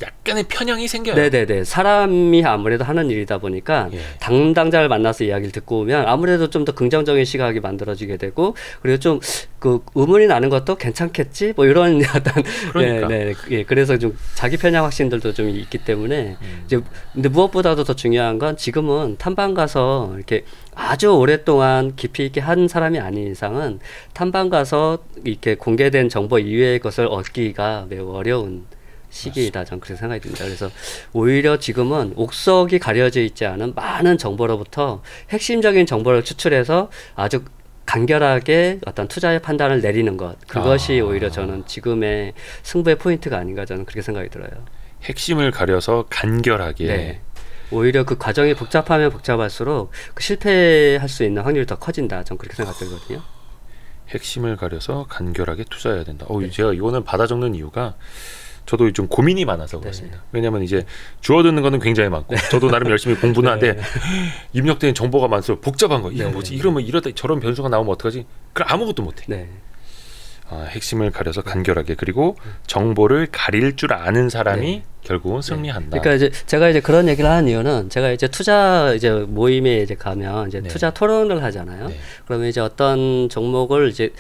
S1: 약간의 편향이 생겨요.
S2: 네네네. 사람이 아무래도 하는 일이다 보니까 예. 담당자를 만나서 이야기를 듣고 오면 아무래도 좀 더 긍정적인 시각이 만들어지게 되고 그리고 좀 그 의문이 나는 것도 괜찮겠지 뭐 이런 어떤
S1: 그러니까.
S2: 네, 예. 그래서 좀 자기 편향 확신들도 좀 있기 때문에 이제 근데 무엇보다도 더 중요한 건 지금은 탐방 가서 이렇게 아주 오랫동안 깊이 있게 한 사람이 아닌 이상은 탐방 가서 이렇게 공개된 정보 이외의 것을 얻기가 매우 어려운 시기이다. 저는 그렇게 생각이 듭니다. 그래서 오히려 지금은 옥석이 가려져 있지 않은 많은 정보로부터 핵심적인 정보를 추출해서 아주 간결하게 어떤 투자의 판단을 내리는 것. 그것이 오히려 저는 지금의 승부의 포인트가 아닌가 저는 그렇게 생각이 들어요.
S1: 핵심을 가려서 간결하게.
S2: 네. 오히려 그 과정이 복잡하면 복잡할수록 그 실패할 수 있는 확률이 더 커진다. 저는 그렇게 생각되거든요.
S1: 핵심을 가려서 간결하게 투자해야 된다. 네. 제가 이거는 받아 적는 이유가 저도 좀 고민이 많아서 그렇습니다. 네. 왜냐하면 이제 주워 듣는 거는 굉장히 많고 네. 저도 나름 열심히 공부는 하는데 네. 입력된 정보가 많아서 복잡한 거. 이거 네. 뭐지? 이러면 이러다 저런 변수가 나오면 어떡하지? 그럼 아무것도 못해.
S2: 네.
S1: 핵심을 가려서 간결하게 그리고 정보를 가릴 줄 아는 사람이
S2: 네.
S1: 결국은 승리한다.
S2: 그러니까 이제 제가 이제 그런 얘기를 하는 이유는 제가 이제 투자 이제 모임에 이제 가면 이제 네. 투자 토론을 하잖아요. 네. 그러면 이제 어떤 종목을 이제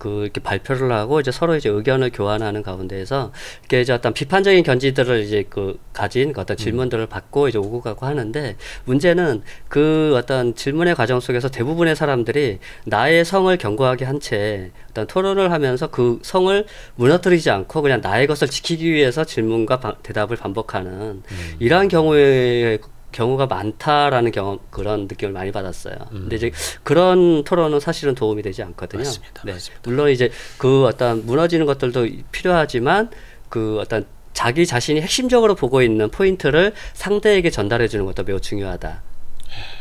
S2: 이렇게 발표를 하고 이제 서로 이제 의견을 교환하는 가운데에서 이렇게 이제 어떤 비판적인 견지들을 이제 가진 어떤 질문들을 받고 이제 오고 가고 하는데 문제는 그 어떤 질문의 과정 속에서 대부분의 사람들이 나의 성을 견고하게 한 채 어떤 토론을 하면서 그 성을 무너뜨리지 않고 그냥 나의 것을 지키기 위해서 질문과 대답을 반복하는 이러한 경우가 많다라는 그런 느낌을 많이 받았어요. 근데 이제 그런 토론은 사실은 도움이 되지 않거든요.
S1: 맞습니다.
S2: 네.
S1: 맞습니다.
S2: 물론 이제 그 어떤 무너지는 것들도 필요하지만 그 어떤 자기 자신이 핵심적으로 보고 있는 포인트를 상대에게 전달해 주는 것도 매우 중요하다.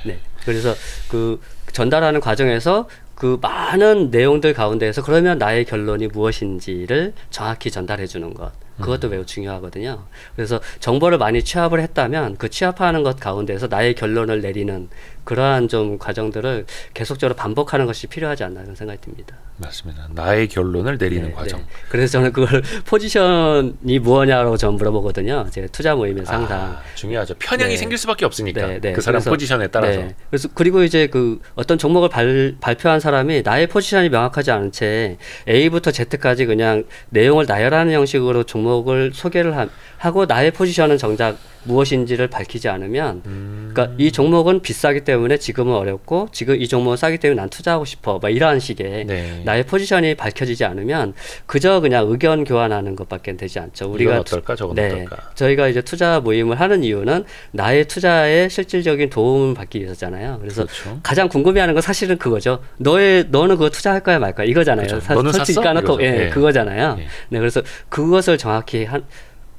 S2: 네. 그래서 그 전달하는 과정에서 그 많은 내용들 가운데에서 그러면 나의 결론이 무엇인지를 정확히 전달해 주는 것. 그것도 매우 중요하거든요. 그래서 정보를 많이 취합을 했다면 그 취합하는 것 가운데서 나의 결론을 내리는 그러한 좀 과정들을 계속적으로 반복하는 것이 필요하지 않나 그런 생각이 듭니다.
S1: 맞습니다. 나의 결론을 내리는
S2: 네,
S1: 과정.
S2: 네. 그래서 저는 그걸 포지션이 무엇냐로 전 물어보거든요. 제 투자 모임에서 항상.
S1: 중요하죠. 편향이
S2: 네.
S1: 생길 수밖에 없으니까.
S2: 네, 네.
S1: 그 사람
S2: 그래서,
S1: 포지션에 따라서.
S2: 네. 그래서 그리고 이제 그 어떤 종목을 발표한 사람이 나의 포지션이 명확하지 않은 채 A부터 Z까지 그냥 내용을 나열하는 형식으로 종목을 소개를 하고 나의 포지션은 정작 무엇인지를 밝히지 않으면 그러니까 이 종목은 비싸기 때문에 지금은 어렵고 지금 이 종목은 싸기 때문에 난 투자하고 싶어 막 이러한 식의
S1: 네.
S2: 나의 포지션이 밝혀지지 않으면 그저 그냥 의견 교환하는 것밖에 되지 않죠. 우리가
S1: 이건 어떨까 저건 어떨까.
S2: 저희가 이제 투자 모임을 하는 이유는 나의 투자에 실질적인 도움을 받기 위해서잖아요. 그래서
S1: 그렇죠.
S2: 가장 궁금해하는 건 사실은 그거죠. 너는 그거 투자할 거야 말 거야 이거잖아요.
S1: 그렇죠. 너는
S2: 솔직히
S1: 샀어?
S2: 까놓고
S1: 네.
S2: 그거잖아요.
S1: 네.
S2: 네, 그래서 그것을 정확히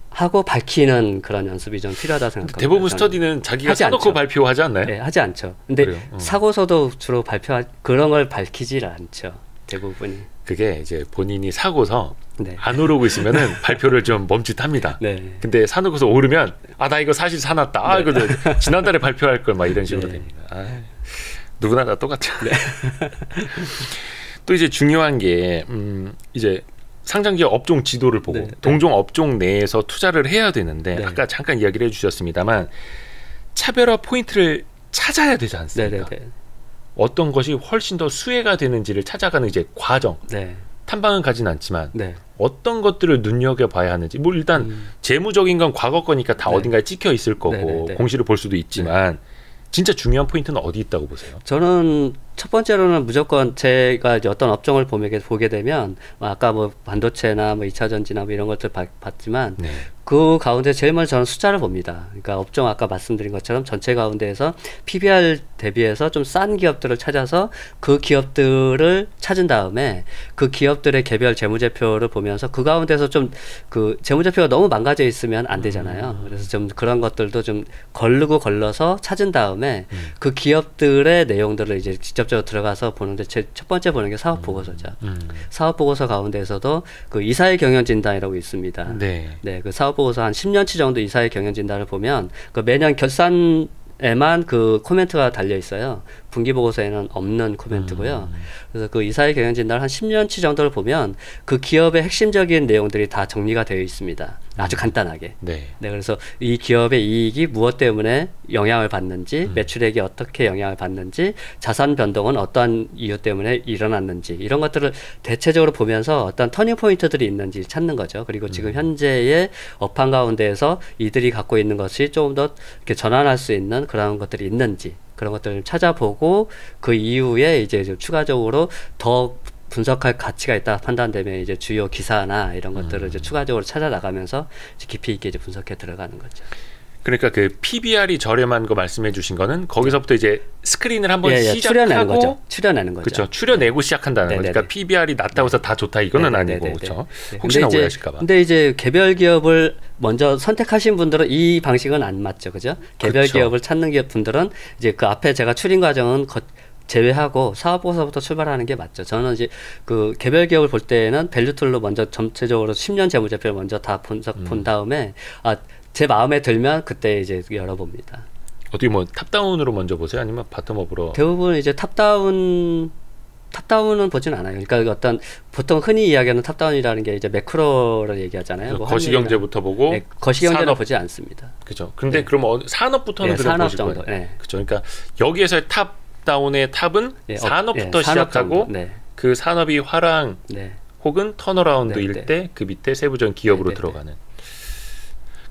S2: 하고 밝히는 그런 연습이 좀 필요하다 생각합니다.
S1: 대부분 스터디는 자기가 사놓고 발표하지 않나요?
S2: 네, 하지 않죠. 근데 사고서도 주로 그런 걸 밝히질 않죠. 대부분이.
S1: 그게 이제 본인이 사고서
S2: 네.
S1: 안 오르고 있으면은 발표를 좀 멈칫합니다.
S2: 네.
S1: 근데 사놓고서 오르면 나 이거 사실 사놨다.
S2: 네.
S1: 이거 지난달에 발표할 걸 막 이런 식으로
S2: 네.
S1: 됩니다. 누구나 다 똑같아요.
S2: 네.
S1: 또 이제 중요한 게 이제 상장기업 업종 지도를 보고
S2: 네.
S1: 동종 업종 내에서 투자를 해야 되는데
S2: 네.
S1: 아까 잠깐 이야기를 해주셨습니다만 차별화 포인트를 찾아야 되지 않습니까? 네네네. 어떤 것이 훨씬 더 수혜가 되는지를 찾아가는 이제 과정. 네. 탐방은 가진 않지만 네. 어떤 것들을 눈여겨봐야 하는지 뭐 일단 재무적인 건 과거 거니까 다 네. 어딘가에 찍혀 있을 거고 네네네. 공시를 볼 수도 있지만 네. 진짜 중요한 포인트는 어디 있다고 보세요?
S2: 저는 첫 번째로는 무조건 제가 이제 어떤 업종을 보게 되면 아까 뭐 반도체나 뭐 2차 전지나 뭐 이런 것들 봤지만 네. 그 가운데 제일 먼저 저는 숫자를 봅니다. 그러니까 업종 아까 말씀드린 것처럼 전체 가운데에서 PBR 대비해서 좀 싼 기업들을 찾아서 그 기업들을 찾은 다음에 그 기업들의 개별 재무제표를 보면서 그 가운데서 좀 그 재무제표가 너무 망가져 있으면 안 되잖아요. 그래서 좀 그런 것들도 좀 걸러서 찾은 다음에 그 기업들의 내용들을 이제 직접적으로 들어가서 보는데 제 첫 번째 보는 게 사업 보고서죠. 사업 보고서 가운데에서도 그 이사회 경영 진단이라고 있습니다. 네. 네, 그 사업 보고서 한 10년치 정도 이사회 경영 진단을 보면 그 매년 결산에만 그 코멘트가 달려 있어요. 분기 보고서에는 없는 코멘트고요. 그래서 그 이사회 경영 진단을 한 10년치 정도를 보면 그 기업의 핵심적인 내용들이 다 정리가 되어 있습니다. 아주 간단하게. 네. 네, 그래서 이 기업의 이익이 무엇 때문에 영향을 받는지, 매출액이 어떻게 영향을 받는지, 자산 변동은 어떠한 이유 때문에 일어났는지 이런 것들을 대체적으로 보면서 어떤 터닝 포인트들이 있는지 찾는 거죠. 그리고 지금 현재의 업황 가운데에서 이들이 갖고 있는 것이 조금 더 이렇게 전환할 수 있는 그런 것들이 있는지 그런 것들을 찾아보고 그 이후에 이제 추가적으로 더 분석할 가치가 있다 판단되면 이제 주요 기사나 이런 것들을 이제 추가적으로 찾아 나가면서 깊이 있게 이제 분석해 들어가는 거죠.
S1: 그러니까 그 PBR이 저렴한 거 말씀해 주신 거는 거기서부터 이제 스크린을 한번 시작하고
S2: 추려내는 거죠.
S1: 그렇죠. 추려내고 시작한다는 거죠. 그러니까 PBR이 낮다고 해서 다 좋다 이거는 아니고 그렇죠. 혹시나 오해하실까 봐.
S2: 근데 이제 개별 기업을 먼저 선택하신 분들은 이 방식은 안 맞죠. 그죠? 개별 그쵸. 기업을 찾는 분들은 이제 그 앞에 제가 추린 과정은 제외하고 사업보고서부터 출발하는 게 맞죠. 저는 이제 그 개별 기업을 볼 때는 밸류툴로 먼저 전체적으로 10년 재무제표를 먼저 다 본 다음에 제 마음에 들면 그때 이제 열어봅니다.
S1: 어떻게 뭐 탑다운으로 먼저 보세요? 아니면 바텀업으로?
S2: 대부분 이제 탑다운은 보진 않아요. 그러니까 어떤 보통 흔히 이야기하는 탑다운이라는 게 이제 매크로를 얘기하잖아요. 뭐
S1: 거시경제부터 보고
S2: 네, 거시경제는 보지 않습니다.
S1: 그렇죠. 근데 네. 그럼 산업부터는
S2: 네, 산업 정도. 네.
S1: 그렇죠. 그러니까 여기에서의 탑다운의 탑은 네, 산업부터 시작하고 네. 그 산업이 화랑 네. 혹은 턴어라운드일 때 그 밑에 세부적인 기업으로 들어가는.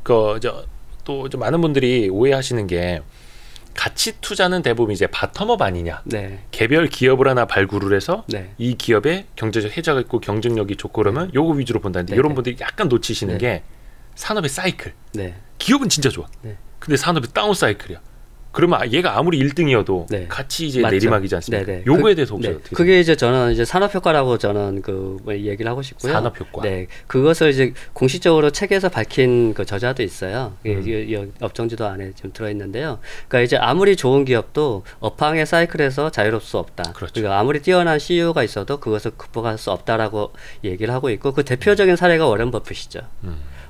S1: 또 많은 분들이 오해하시는 게 가치 투자는 대부분 이제 바텀업 아니냐. 네. 개별 기업을 하나 발굴을 해서 이 기업의 경제적 혜자가 있고 경쟁력이 좋고 그러면 요거 위주로 본다는데 이런 분들이 약간 놓치시는 게 산업의 사이클. 기업은 진짜 좋아. 근데 산업이 다운 사이클이야. 그러면 얘가 아무리 1등이어도 같이 이제 맞죠. 내리막이지 않습니까? 요거에 대해서 혹시 어떻게
S2: 그게 이제 저는 이제 산업 효과라고 저는 얘기를 하고 싶고요.
S1: 산업 효과.
S2: 네. 그것을 이제 공식적으로 책에서 밝힌 그 저자도 있어요. 업종지도 안에 지금 들어 있는데요. 그러니까 이제 아무리 좋은 기업도 업황의 사이클에서 자유로울 수 없다. 그렇죠. 그러니까 아무리 뛰어난 CEO가 있어도 그것을 극복할 수 없다라고 얘기를 하고 있고 그 대표적인 사례가 워렌 버핏이죠.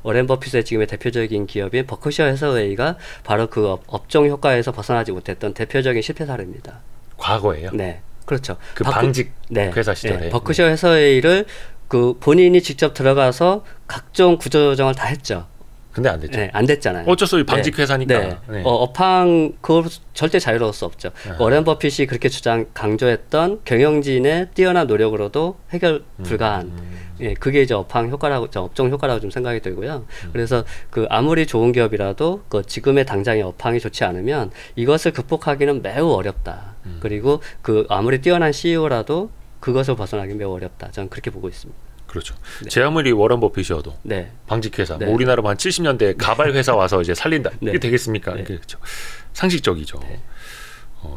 S2: 워렌 버핏의 지금의 대표적인 기업인 버크셔 해서웨이가 바로 그 업종 효과에서 벗어나지 못했던 대표적인 실패 사례입니다.
S1: 과거에요?
S2: 네, 그렇죠.
S1: 그 방직 회사 시절에.
S2: 네, 버크셔 해서웨이를 그 본인이 직접 들어가서 각종 구조조정을 다 했죠.
S1: 근데 안 됐죠.
S2: 네, 안 됐잖아요.
S1: 어쩔 수 없이 방직 회사니까.
S2: 네. 업황 그걸 절대 자유로울 수 없죠. 워렌 버핏이 그렇게 강조했던 경영진의 뛰어난 노력으로도 해결 불가한. 그게 이제 업황 효과라고, 업종 효과라고 좀 생각이 들고요. 그래서 그 아무리 좋은 기업이라도 그 지금의 당장의 업황이 좋지 않으면 이것을 극복하기는 매우 어렵다. 그리고 그 아무리 뛰어난 CEO라도 그것을 벗어나기 매우 어렵다. 저는 그렇게 보고 있습니다.
S1: 그렇죠. 제 아무리 워런 버핏이어도 방직 회사, 뭐 우리나라 한 70년대 가발 회사 와서 이제 살린다. 이게 되겠습니까? 그렇죠. 상식적이죠.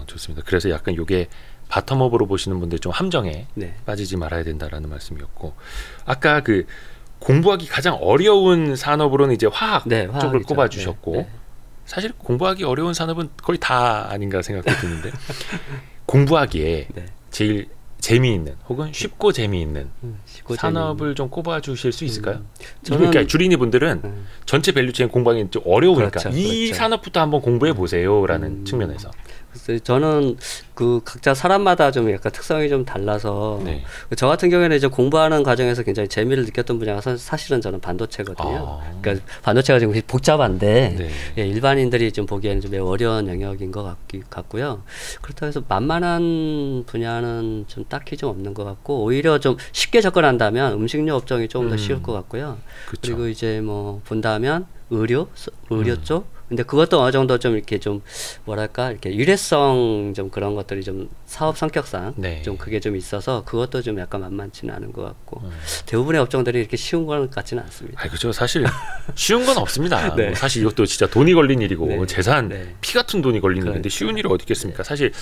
S1: 좋습니다. 그래서 약간 이게 바텀업으로 보시는 분들 좀 함정에 빠지지 말아야 된다라는 말씀이었고, 아까 그 공부하기 가장 어려운 산업으로는 이제 화학 쪽을 꼽아주셨고, 사실 공부하기 어려운 산업은 거의 다 아닌가 생각이 드는데 공부하기에 제일 재미있는 혹은 쉽고 재미있는 산업을 좀 꼽아주실 수 있을까요? 그러니까 주린이 분들은 전체 밸류체인 공부하기 좀 어려우니까 이 산업부터 한번 공부해 보세요라는 측면에서.
S2: 그래서 저는 그 각자 사람마다 좀 약간 특성이 좀 달라서
S1: 네.
S2: 저 같은 경우에는 이제 공부하는 과정에서 굉장히 재미를 느꼈던 분야가 사실은 저는 반도체거든요. 그러니까 반도체가 좀 복잡한데
S1: 네.
S2: 예, 일반인들이 좀 보기에는 좀 매우 어려운 영역인 것 같고요. 그렇다고 해서 만만한 분야는 좀 딱히 좀 없는 것 같고 오히려 좀 쉽게 접근한다면 음식료 업종이 조금 더 쉬울 것 같고요.
S1: 그쵸.
S2: 그리고 이제 뭐 본다면 의료 쪽. 근데 그것도 어느 정도 좀 이렇게 좀 뭐랄까 이렇게 일회성 좀 그런 것들이 좀 사업 성격상
S1: 네.
S2: 좀 그게 좀 있어서 그것도 좀 약간 만만치는 않은 것 같고 대부분의 업종들이 이렇게 쉬운 것 같지는 않습니다.
S1: 그렇죠. 사실 쉬운 건 없습니다.
S2: 네.
S1: 뭐 사실 이것도 진짜 돈이 걸린 일이고
S2: 네.
S1: 재산,
S2: 네.
S1: 피 같은 돈이 걸리는
S2: 그렇죠.
S1: 일인데 쉬운 일이 어디 있겠습니까? 사실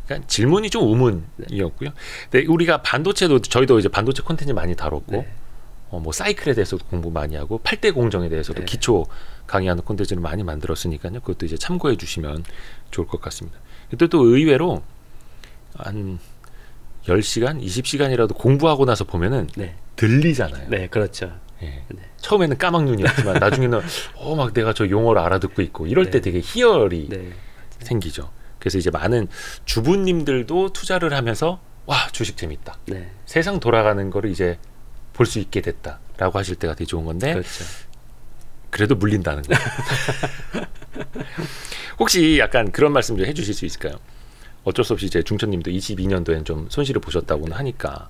S1: 그러니까 질문이 좀 의문이었고요. 근데 우리가 반도체도 저희도 이제 반도체 콘텐츠 많이 다뤘고
S2: 네.
S1: 뭐 사이클에 대해서도 공부 많이 하고 8대 공정에 대해서도
S2: 네.
S1: 기초 강의하는 콘텐츠를 많이 만들었으니까요. 그것도 이제 참고해 주시면 좋을 것 같습니다. 근데 또 의외로 한 10시간, 20시간이라도 공부하고 나서 보면은
S2: 네.
S1: 들리잖아요.
S2: 네, 그렇죠.
S1: 예.
S2: 네.
S1: 처음에는 까막눈이었지만 나중에는 막 내가 저 용어를 알아듣고 있고 이럴 때 되게 희열이
S2: 네.
S1: 생기죠. 그래서 이제 많은 주부님들도 투자를 하면서 와 주식 재밌다.
S2: 네.
S1: 세상 돌아가는 거를 이제 볼 수 있게 됐다라고 하실 때가 되게 좋은 건데
S2: 그렇죠.
S1: 그래도 물린다는 거. 혹시 약간 그런 말씀 좀 해주실 수 있을까요? 어쩔 수 없이 이제 중천님도 22년도엔 좀 손실을 보셨다고는 하니까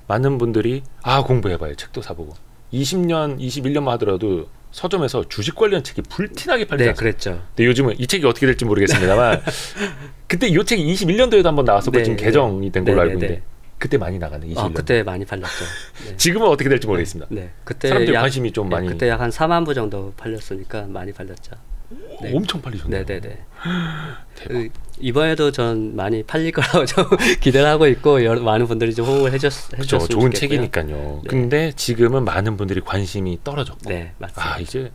S1: 많은 분들이 공부해봐요. 책도 사보고 20년, 21년만 하더라도 서점에서 주식 관련 책이 불티나게 팔지
S2: 네,
S1: 않습니까?
S2: 그랬죠.
S1: 근데 요즘은 이 책이 어떻게 될지 모르겠습니다만 그때 이 책이 21년도에도 한번 나왔었고
S2: 네,
S1: 지금 개정이 된 걸로
S2: 네,
S1: 알고
S2: 네,
S1: 있는데 그때 많이 나가네. 21년.
S2: 그때 많이 팔렸죠. 네.
S1: 지금은 어떻게 될지 모르겠습니다.
S2: 네, 그때
S1: 사람들이 관심이 좀 많이.
S2: 그때 약 한 4만 부 정도 팔렸으니까 많이 팔렸죠. 네.
S1: 엄청 팔리셨네요.
S2: 네네네.
S1: 대박.
S2: 이번에도 전 많이 팔릴 거라고 좀 기대를 하고 있고 많은 분들이 좀 호응을 해줬으면
S1: 좋은
S2: 좋겠고요.
S1: 책이니까요.
S2: 네.
S1: 근데 지금은 많은 분들이 관심이 떨어졌고
S2: 네, 맞습니다.
S1: 이제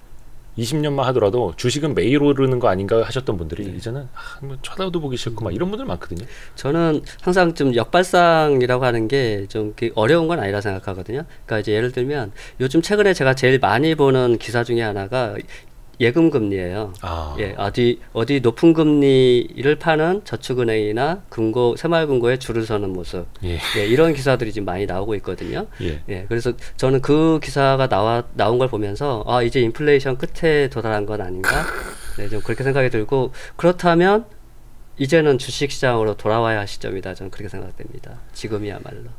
S1: 20년만 하더라도 주식은 매일 오르는 거 아닌가 하셨던 분들이 이제는 뭐 쳐다도 보기 싫고 막 이런 분들 많거든요.
S2: 저는 항상 좀 역발상이라고 하는 게 좀 어려운 건 아니라 생각하거든요. 그러니까 이제 예를 들면 요즘 최근에 제가 제일 많이 보는 기사 중에 하나가 예금 금리예요. 예, 어디 높은 금리를 파는 저축은행이나 새마을금고에 줄을 서는 모습. 예, 이런 기사들이 지금 많이 나오고 있거든요. 예, 그래서 저는 그 기사가 나온 걸 보면서 이제 인플레이션 끝에 도달한 건 아닌가? 네, 좀 그렇게 생각이 들고 그렇다면 이제는 주식시장으로 돌아와야 할 시점이다. 저는 그렇게 생각됩니다. 지금이야말로.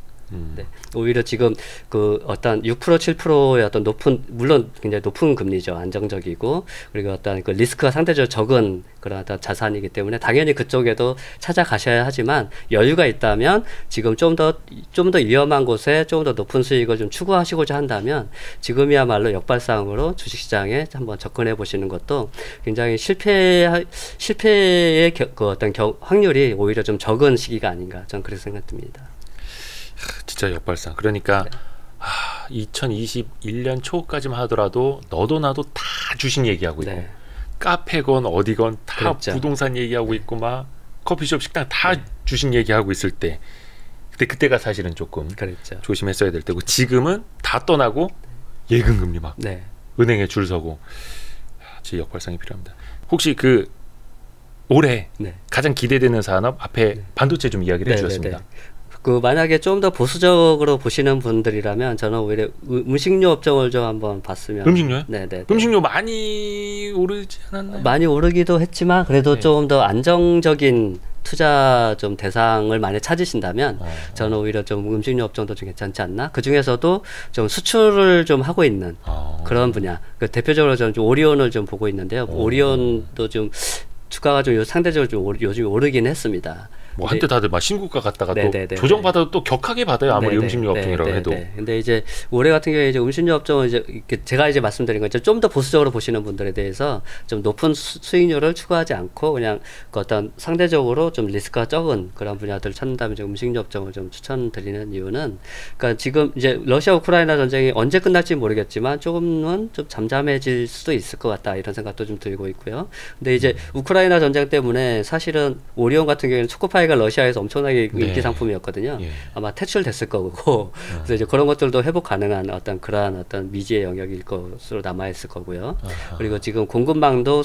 S2: 네. 오히려 지금 그 어떤 6% 7%의 어떤 물론 굉장히 높은 금리죠. 안정적이고 그리고 어떤 그 리스크가 상대적으로 적은 그런 어떤 자산이기 때문에 당연히 그쪽에도 찾아가셔야 하지만 여유가 있다면 지금 좀 더 위험한 곳에 좀 더 높은 수익을 좀 추구하시고자 한다면 지금이야말로 역발상으로 주식시장에 한번 접근해 보시는 것도 굉장히 실패의 그 어떤 확률이 오히려 좀 적은 시기가 아닌가 저는 그렇게 생각됩니다.
S1: 진짜 역발상. 그러니까 2021년 초까지만 하더라도 너도 나도 다 주식 얘기하고 있고 카페건 어디건 다
S2: 그렇죠.
S1: 부동산 얘기하고 있고 막 커피숍 식당 다 주식 얘기하고 있을 때 그때가 사실은 조금
S2: 그렇죠.
S1: 조심했어야 될 때고 지금은 다 떠나고 예금금리 막 은행에 줄 서고 진짜 역발상이 필요합니다. 혹시 올해 가장 기대되는 산업 앞에 반도체 좀 이야기를 해주셨습니다.
S2: 만약에 좀 더 보수적으로 보시는 분들이라면 저는 오히려 음식료 업종을 좀 한번 봤으면.
S1: 음식료요?
S2: 네네.
S1: 음식료 많이 오르지 않았나요?
S2: 많이 오르기도 했지만 그래도 좀 더 안정적인 투자 좀 대상을 많이 찾으신다면 저는 오히려 좀 음식료 업종도 좀 괜찮지 않나? 그 중에서도 좀 수출을 좀 하고 있는 그런 분야. 대표적으로 저는 좀 오리온을 좀 보고 있는데요. 오리온도 좀 주가가 좀 상대적으로 좀 요즘 오르긴 했습니다.
S1: 뭐 한때 다들 막 신고가 갔다가 또 조정받아도 또 격하게 받아요. 아무리 음식료 업종이라고 해도.
S2: 근데 이제 올해 같은 경우에 이제 음식료 업종은 이제 제가 이제 말씀드린 건 좀 더 보수적으로 보시는 분들에 대해서 좀 높은 수익률을 추구하지 않고 그냥 그 어떤 상대적으로 좀 리스크가 적은 그런 분야들을 찾는다면 이제 음식료 업종을 좀 추천드리는 이유는 그러니까 지금 이제 러시아 우크라이나 전쟁이 언제 끝날지 모르겠지만 조금은 좀 잠잠해질 수도 있을 것 같다 이런 생각도 좀 들고 있고요. 근데 이제 우크라이나 전쟁 때문에 사실은 오리온 같은 경우에는 초코파이 스파이가 러시아에서 엄청나게 인기 상품이었거든요. 아마 퇴출됐을 거고 그래서 이제 그런 것들도 회복 가능한 어떤 그러한 어떤 미지의 영역일 것으로 남아 있을 거고요. 그리고 지금 공급망도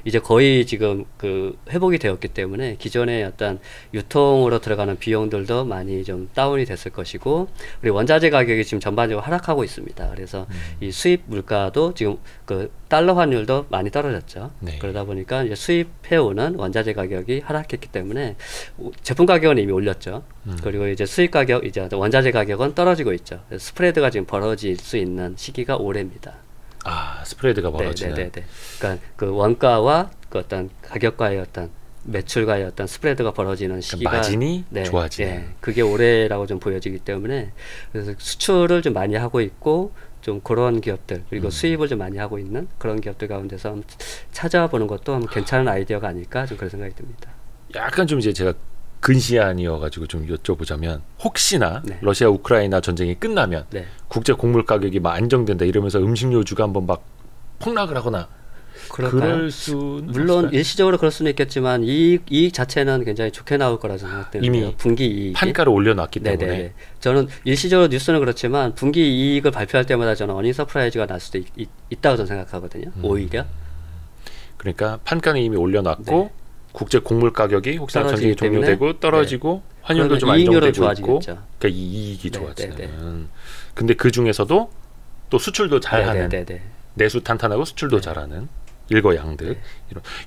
S2: 이제 거의 지금 그 회복이 되었기 때문에 기존의 어떤 유통으로 들어가는 비용들도 많이 좀 다운이 됐을 것이고, 그리고 원자재 가격이 지금 전반적으로 하락하고 있습니다. 그래서 이 수입 물가도 지금 그 달러 환율도 많이 떨어졌죠. 그러다 보니까 이제 수입해오는 원자재 가격이 하락했기 때문에 제품 가격은 이미 올렸죠. 그리고 이제 수입 가격, 이제 원자재 가격은 떨어지고 있죠. 그래서 스프레드가 지금 벌어질 수 있는 시기가 올해입니다.
S1: 아, 스프레드가 벌어지는.
S2: 네네네. 그러니까 그 원가와 그 어떤 가격과의 어떤 매출과의 어떤 스프레드가 벌어지는 시기가
S1: 마진이 좋아지는.
S2: 그게 올해라고 좀 보여지기 때문에 그래서 수출을 좀 많이 하고 있고 좀 그런 기업들, 그리고 수입을 좀 많이 하고 있는 그런 기업들 가운데서 한번 찾아보는 것도 한번 괜찮은 아이디어가 아닐까 좀 그런 생각이 듭니다.
S1: 약간 좀 이제 제가 근시안이어가지고 좀 여쭤보자면, 혹시나 러시아 우크라이나 전쟁이 끝나면 국제 곡물 가격이 막 안정된다 이러면서 음식료주가 한번 막 폭락을 하거나
S2: 그럴까요?
S1: 그럴 수는
S2: 물론
S1: 없을까요?
S2: 일시적으로 그럴 수는 있겠지만 이익 자체는 굉장히 좋게 나올 거라 생각되는데요.
S1: 이미
S2: 분기 이익
S1: 판가를 올려놨기 때문에.
S2: 네네. 저는 일시적으로 뉴스는 그렇지만 분기 이익을 발표할 때마다 저는 어닝 서프라이즈가 날 수도 있다고 저는 생각하거든요. 오히려.
S1: 그러니까 판가는 이미 올려놨고 국제 곡물 가격이 혹시나 전쟁이 종료되고 떨어지고 환율도 좀 안정되고 있고, 그러니까 이익이 좋아지는. 근데 그 중에서도 또 수출도 잘하는, 내수 탄탄하고 수출도 잘하는 일거양득.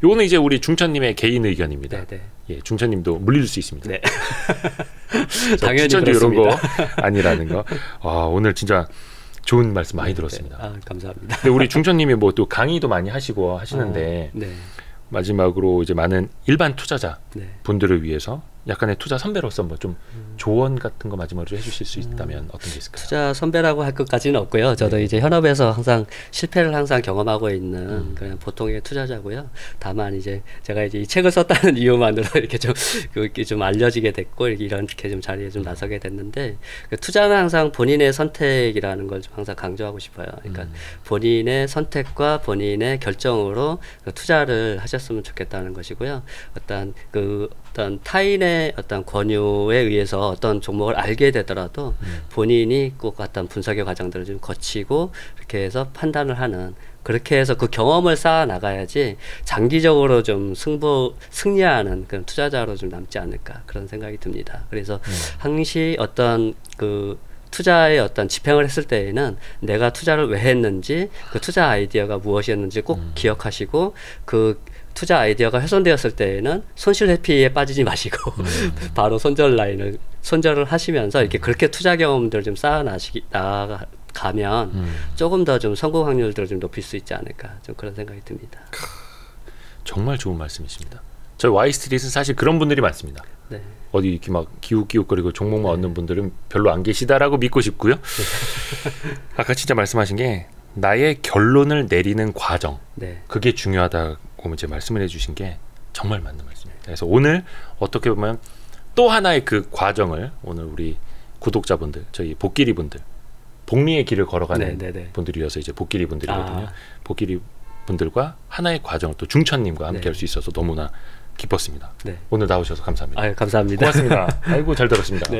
S1: 요거는 이제 우리 중천님의 개인 의견입니다. 예, 중천님도 물릴 수 있습니다.
S2: 당연히
S1: 추천주 이런
S2: 그렇습니다.
S1: 거 아니라는 거. 오늘 진짜 좋은 말씀 많이 들었습니다.
S2: 감사합니다.
S1: 근데 우리 중천님이 뭐 또 강의도 많이 하시고 하시는데 마지막으로 이제 많은 일반 투자자 분들을 위해서 약간의 투자 선배로서 뭐 좀 조언 같은 거 마지막으로 해주실 수 있다면 어떤 게 있을까요?
S2: 투자 선배라고 할 것까지는 없고요. 저도 이제 현업에서 항상 실패를 항상 경험하고 있는 그냥 보통의 투자자고요. 다만 이제 제가 이제 이 책을 썼다는 이유만으로 이렇게 좀 알려지게 됐고 이렇게 좀 자리에 좀 나서게 됐는데, 그 투자는 항상 본인의 선택이라는 걸 좀 항상 강조하고 싶어요. 그러니까 본인의 선택과 본인의 결정으로 그 투자를 하셨으면 좋겠다는 것이고요. 어떤 타인의 어떤 권유에 의해서 어떤 종목을 알게 되더라도 본인이 꼭 어떤 분석의 과정들을 좀 거치고 이렇게 해서 판단을 하는, 그렇게 해서 그 경험을 쌓아 나가야지 장기적으로 좀 승리하는 그런 투자자로 좀 남지 않을까 그런 생각이 듭니다. 그래서 항시 어떤 그 투자의 어떤 집행을 했을 때에는 내가 투자를 왜 했는지, 그 투자 아이디어가 무엇이었는지 꼭 기억하시고, 그 투자 아이디어가 훼손되었을 때에는 손실 회피에 빠지지 마시고 바로 손절을 하시면서 이렇게 그렇게 투자 경험들 좀 쌓아 나가면 조금 더 좀 성공 확률들을 좀 높일 수 있지 않을까 좀 그런 생각이 듭니다.
S1: 정말 좋은 말씀이십니다. 저희 Y스트릿은 사실 그런 분들이 많습니다. 어디 이렇게 막 기웃기웃거리고 종목만 얻는 분들은 별로 안 계시다라고 믿고 싶고요. 아까 진짜 말씀하신 게 나의 결론을 내리는 과정, 그게 중요하다고 이제 말씀을 해주신 게 정말 맞는 말씀입니다. 그래서 오늘 어떻게 보면 또 하나의 그 과정을 오늘 우리 구독자분들, 저희 복길이 분들, 복리의 길을 걸어가는 분들이어서 이제 복길이 분들이거든요. 복길이 분들과 하나의 과정을 또 중천님과 함께 할 수 있어서 너무나 기뻤습니다. 오늘 나오셔서 감사합니다.
S2: 감사합니다.
S1: 고맙습니다. 아이고 잘 들었습니다.